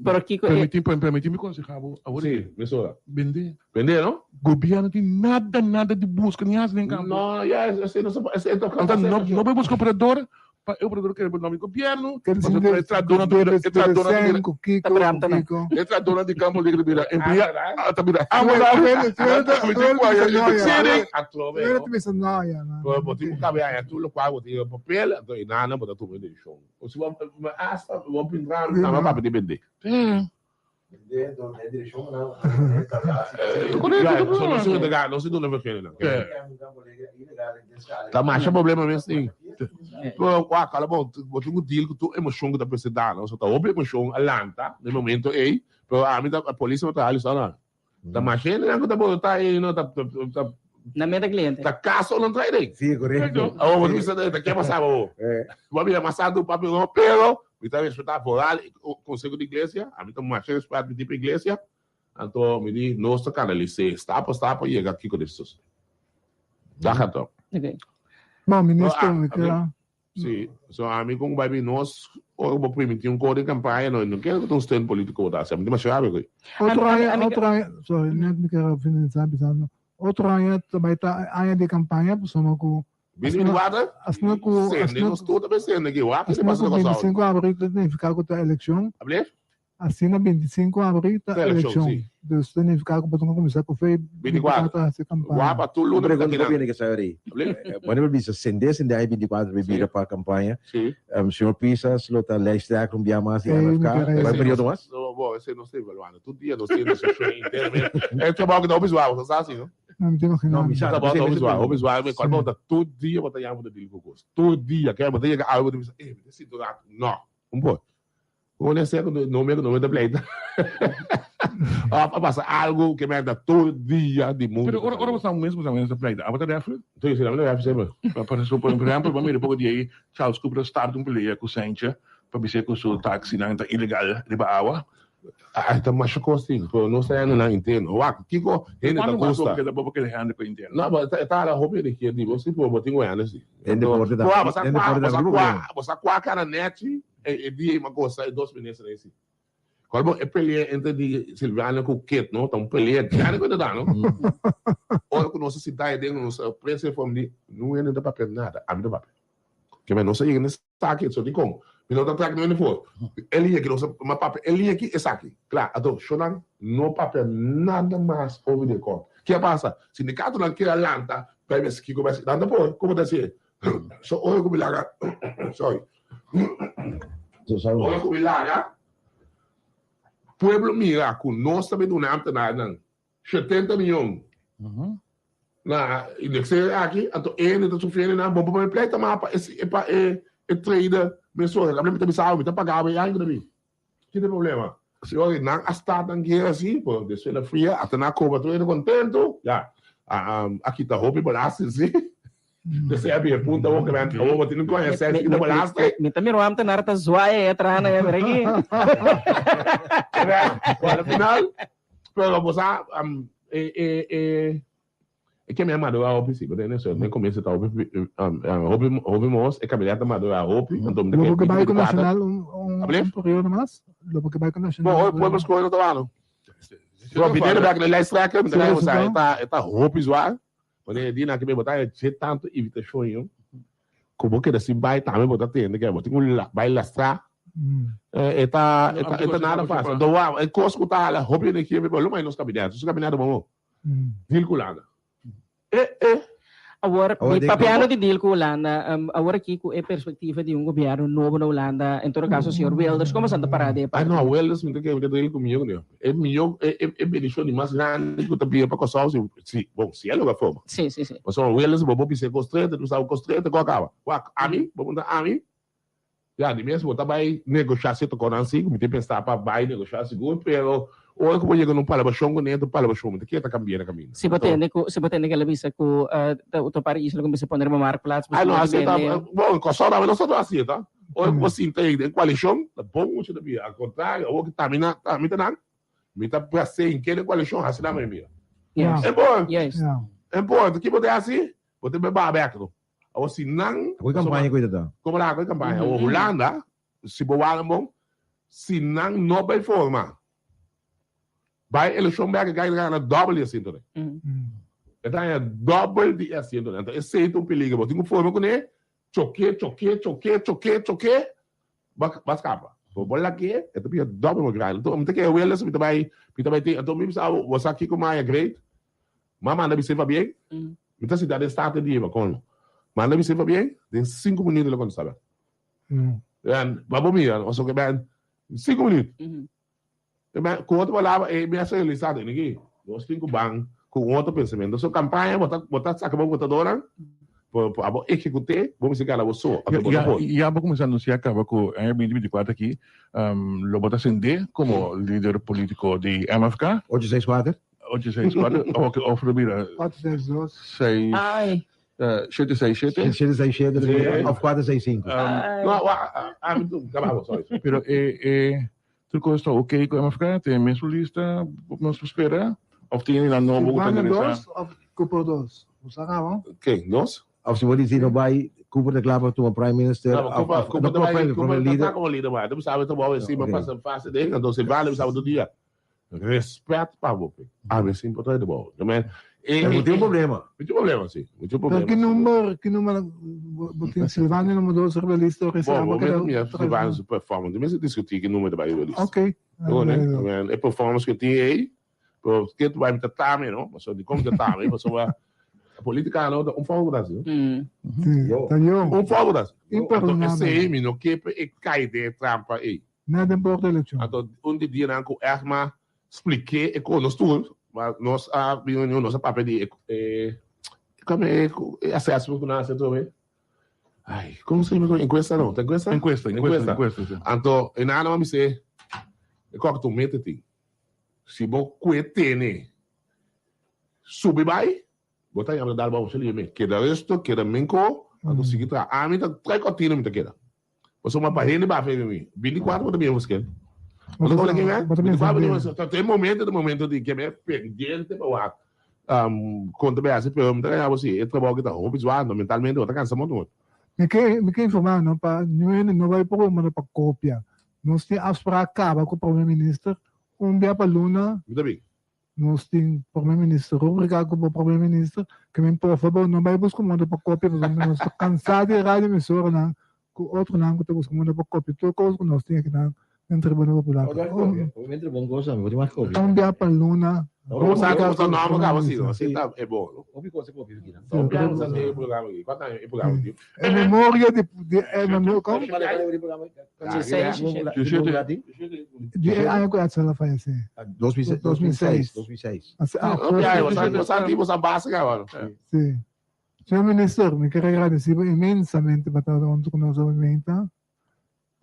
Pero aqui permitir-me aconselhar agora. Sim, pessoal. Vender. Vender, não? Governo tem nada de busca, nem as nem campo. Não, assim, não vai buscar operador, o operador quer o nome do governo, entra dona de campo livre, vira envia, vira, botinho cabelo, tudo qual botinho papel, então e nada, botar tudo de chão. Ou se vamos pintar, não vai para vender. Não se dona pequena. Tá mais problema mesmo sim. Cala bom, botou um deal que tu emoção que tá precisando, não só tá ouve emoção alanta, no momento aí, pero a polícia tá ali só lá. Tá mais não que tá botar aí, não tá na meta cliente. Tá caso não trai daí. Sim, correto. Você precisa de que passar o. Vamos amassar do papel, pero então, eu estava fora, o conselho de igreja, a mim também achei para pedir para a igreja, então, me diz, nós canalizamos, está para chegar aqui com isso. Dá então. Bom, ministro, sim, so a mim como vai vir nós, ou vou permitir um código de campanha, não quero que um stand político votar, se a mim tem chave aqui. Sorry, não me quero finalizar, pensando. Outro ano também está área de campanha, pessoal com Bini guarda? Asna ko tudo bem sendo aqui, o que passa com 25 de abril tem ficar com a eleição. Assina 25 de abril da eleição. Deus tem ficar com o começar com foi 24 essa campanha. Guapa tu luta que não que sai aí. Quando bisa sende aí 24 bebida para a campanha. O senhor Pisa slota lista com biamas e ficar. Vai período mais? Não, bom, esse não sei, Valuana. Todo dia nós temos sessão inteira. É trabalho que não visual, você sabe assim, não? Não, me chama o visual, me coloca todo dia botar yamo de gosto. Todo dia, quer botar algo de visa. Esse dourado, não. Bom. Vou nesse no da pleita. Passa algo que me dá todo dia de mundo. Pero agora você mesmo nessa pleita. A batalha foi? Então, isso não é sempre. Para supor, por exemplo, vamos ver pouco dia Charles Cooper start peleia com o Sancha, para ver com o seu táxi não está ilegal de água. Tá mais costinho, não sei não entendo. Kiko, ele tá custa. Que da boca ele anda com entendo. Não, mas tá a roupa de que de você pô, botinho ano assim. Você cara net e dia uma coisa 2 minutos nesse. Qual é peleia entre de Silvana com Kate, não? Tá peleia, cara que dá, não? Olha que nossa cidade dentro nossa preço forma não é nada papel nada, a mim papel. Que mas não sei nesse aqui, só de como. Não está trazendo for. Ele aqui, uma papel, ele aqui, esse aqui. Claro, então, chorando, não papel nada mais over the call. O que passa? Sindicato não quer lanta, vai ver se que começa, lanta por, como deve ser. Só olha como larga. Sorry. Olha como larga. Pueblo mira, com nós também não é nada. 70 milhões. Na indexer aqui, então ele está sofrendo na bomba para pleita, mas é para e trader, pessoa, a gente sabe, me tá pagando bem ainda bem. Que tem problema? Se eu não está tão que assim, pô, deixa ela fria, até na cova, tu ainda contento, já. Aqui tá roupa e balaço, sim. Você é bem, punta, o que você não conhece, aqui tá balaço. Me tá mirando, tá na hora tá zoaia, trana, é, por aqui. Al final, pero você, é que a minha madura a roupa, sim, né? Se eu nem começo a roupa mos, é caminhada madura a roupa, então me Logo que vai com nacional período mais, logo que vai com nacional. Bom, depois coisa do ano. Bom, primeiro vai aquele lá extraca, me dá você, tá roupa zoar. Quando ele diz que me botar é tanto evita sonho. Como que assim vai também botar tendo que botar vai lastrar. Tá nada fácil. Então, é coisa que tá lá roupa aqui, me falou mas nos cabinetes, os cabinetes vão. Vilculada. Agora, papiano de deal com a Holanda, agora aqui com a perspectiva de governo novo na Holanda, em todo caso, o senhor Wilders, como santa parada? Não, o Wilders, me tem que deal comigo, né? É melhor, é beneficiado de mais grande que o tapia para coçar, sim, bom, se é lugar forma. Sim. Mas o Wilders, vou pisar constreita, tu sabe constreita, qual acaba? A mim, vou montar a mim. Já, de mesmo, tá vai negociar se com a me tem que pensar para vai negociar seguro, pero ou como chega num palabachão dentro palabachão, que tá cambiando caminho. Se bater naquela visa com o país, como se põe uma marca lá, não, assim tá bom, só não só assim, tá? Ou você entende, coalição, tá bom, muito da ao contrário, ou que tá me tá para ser em que coalição, assim na minha. É bom. É bom, que botar assim, botar bem aberto. Ou se não, a campanha cuidado. Como lá a campanha, o Holanda, se boa bom, se não vai formar. Vai eleição que ganha doble assim também. Então é doble de assim também. Então esse é um perigo. Você tem que formar com ele, choque, vai escapar. Vou bolar aqui, é também doble de grande. Então me tem que o ele se vai ter, então me sabe, você aqui com mais great, mas manda me ser bem. Então se dá de start de ir com manda me ser bem, tem 5 minutos lá quando sabe. Vamos ver, ou só que bem 5 minutos. Com outra palavra, é bem realizado aqui. Nós temos com outro pensamento. Sua campanha, botar saca para votadora, para executar, vamos chegar a você. E vamos começar a anunciar que com em 2024 aqui, lo botar acender como líder político de MFK. 864. 864, que ofre mira. 462. 6. Ai. 767. 767, 465. Não, acabava só isso. Pero tudo está ok com a MFK? Tem a mesma lista, vamos esperar? Ou tem na nova organização? Ou Cooper 2? Você acaba? Quem? Nós? Ou se você não vai, Cooper declara tu um prime minister. Cooper está como líder, mas não sabe tomar assim, mas passa fácil dele, então você vale, sabe do dia. Respeito para você. Isso é importante, bom. Também. Tem um problema. Muito problema, sim. Muito problema. Que número, botem Silvânia, número 2, realista, ou recebe? Bom, momento Silvânia, sua performance. Mas eu discuti que número vai realista. Ok. É performance que eu tinha aí, porque tu vai me tratar, não? Mas eu de como tratar, mas eu a política não, fogo do Brasil. Um fogo do Brasil. Então, esse aí, não que é cair de trampa aí. Nada importa a eleição. Então, dia não, com erma, expliquei, com nós todos, mas nós nossa papel de como é acesso para nós também. Ai, como se chama encuesta não? Tem encuesta? Encuesta. Então, e nada mais ser qual que tu mete se bom cuetene sube vai, botar em dar bom ali me. Queda resto, queda menco, então seguir tra. A mim tá trai cotina me queda. Você uma parede ba fe mim. 24 também você. Mas como é que é? Tem momento de que me pendiente para quando bem assim, pero me traga você, é trabalho que tá roubo mentalmente, eu tá cansado muito. Me quer informar, não para não vai por uma para cópia. Nós temos as para acaba com o primeiro-ministro, dia para Luna. Muito bem. Nós temos primeiro-ministro, rubrica com o primeiro-ministro, que me por favor não vai buscar uma para cópia, porque nós estamos cansados de rádio emissora, não, com outro não que estamos buscando para cópia, tudo coisa que nós temos aqui na Tribuna Popular. Obviamente bom coisa, vou ter mais cópia. Dia para Luna. Vamos saber o nome acaba assim tá é bom. Ouvi coisa cópia aqui, não. Então, vamos fazer o programa aqui. Quanto é o programa aqui? É memória de memória como? Ano que ela faz assim? 2006. Você base agora. Sim. Senhor Ministro, me quero agradecer imensamente para estar conosco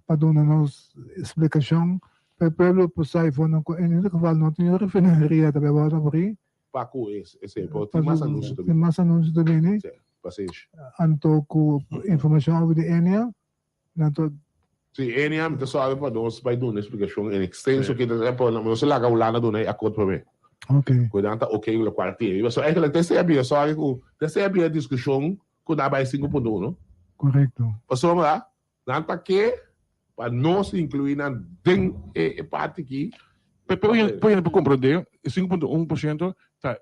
para dar-nos explicação para o povo possar em esse caso não tem refineria também bota por aí. Paco esse tem mais anúncio também. Tem mais anúncio também, né? Passage. Anto com informação sobre a Enia, nanto. Sim, Enia me só para nós vai dar uma explicação em extenso que é para nós lá o lana do né acordo para mim. Ok. Cuidado ok o quartinho. Mas só é que ele tem sabia só que tem sabia discussão com da vai 5.1, não? Correto. Passou lá, nanta que para nós incluir na den parte aqui. Para compreender, 5.1% tá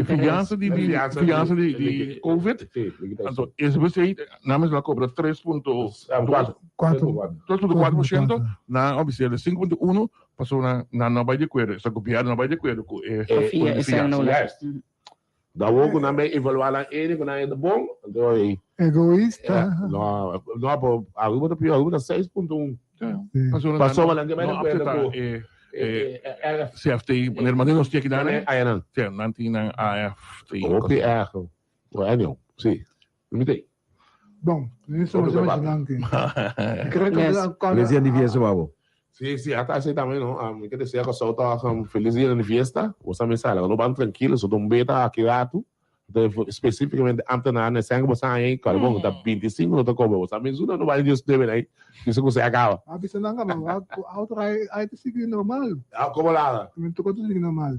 fiança de Covid. Então, esse você nada mais cobra 3.4% na observa 5.1 passou na nova de acordo, essa copiada nova de acordo com da logo na bem evaluar ele quando é bom, então egoísta. Não, a rua da pior, a rua da 6.1. Passou lá que mais CFT, wanneer maar nog steek daar hè? Não. Ja, nanti nang AFT. OPR. Não, sim. Limitei. Bom, isso é mais grande. Feliz dia de babo. Sim, até assim também não. Quer dizer que só tá feliz dia de festa. Você me sabe, não vão tranquilo, só um beta aqui rato. Especificamente antes na né, sangue você aí, cara, bom, tá 25 não tá como, você me ajuda não vai disso deve aí. Isso você acaba. Ah, bisa nanga ba, outra aí te sigue normal. Ah, como lá? Me tocou tudo sigue normal.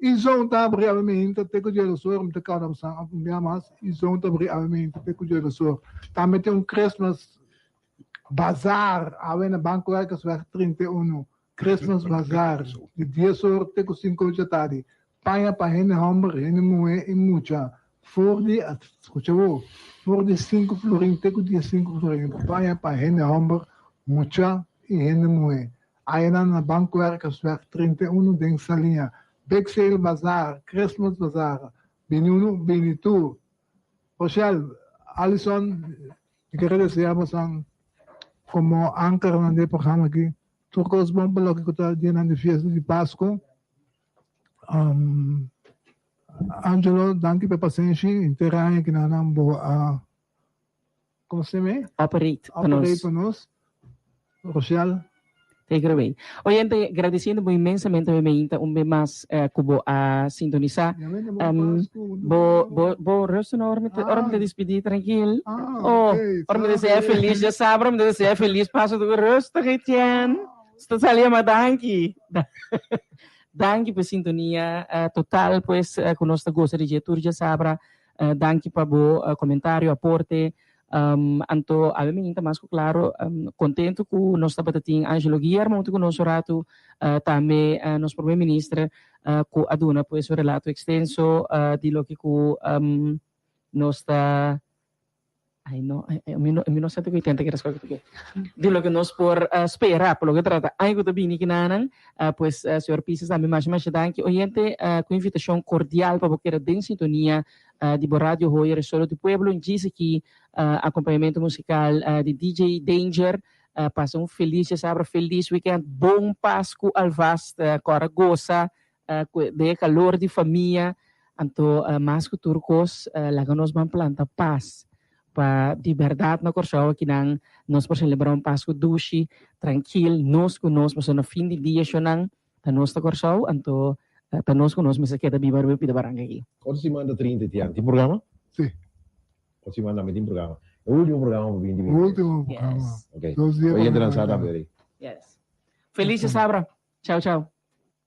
E zon tá brevemente, te que eu sou, me tocar na sala, me amas, e zon tá brevemente, te que eu sou. Também tem Christmas bazar, aí na banco é que é 31. Christmas bazar, de 10 horas te que 5 da tarde. Paia para henne hamburg, henne moe e mucha. Voor die 5 florin, teko die 5 florin. Paia para henne hamburg, mucha e henne moe. Aí na banco werkers werk 31 ding salinha. Big sale bazaar, Christmas bazaar. Binitu. Rochelle, Alison, ik agradecemos como anker nesse programa aqui. Trocos bom pelo que está dentro da festa de Páscoa. Angelo, danke per paciência. Interagem que nós como se chama? Operate para nós. Rochelle. Take it away. Oyente, agradeciendo muy inmensamente un vez más cubo a sintonizar. Bo resto no ahora me despedí tranquilo. Ahora me desea feliz, já sabe, me desea feliz, passo do resto que tem. Estou saliendo danke. Danke por sintonia total, pues, con nuestra goza de diretor, já sabe. Danke para o comentário, aporte. Anto, obviamente, mais claro, contento com nossa batatinha Angelo Guilherme, muito com nosso rato, também nosso primeiro-ministro, com a dona, pues, o relato extenso, de lo que com nossa... Ai, no, eu não sei o que tenta que resposta aqui. De lo que nós por esperar, por lo que trata, aí que bini que nanan, pues, senhor Pisces, também mais danke. Oyente, com invitação cordial para você ter sintonia de Rádio Hoyer, Solo do Pueblo, diz aqui acompanhamento musical de DJ Danger. Passa feliz, sabe, feliz weekend, bom Páscoa, alvasta, cora goza, de calor de família, anto mais que turcos, lá nos vamos plantar paz. Para de verdade na Corsau que nós por celebrar Páscoa dushi tranquilo nós conosco mas no fim de dia chonang ta nós na Corsau anto ta nós conosco mas queda bibar pida barang aqui. Quando se manda 30 tiang, tem programa? Sim. Quando se manda tem programa. O último programa para 20. O último programa. Ok. Hoje entra lançado a ver. Yes. Feliz Sabra. Tchau, tchau.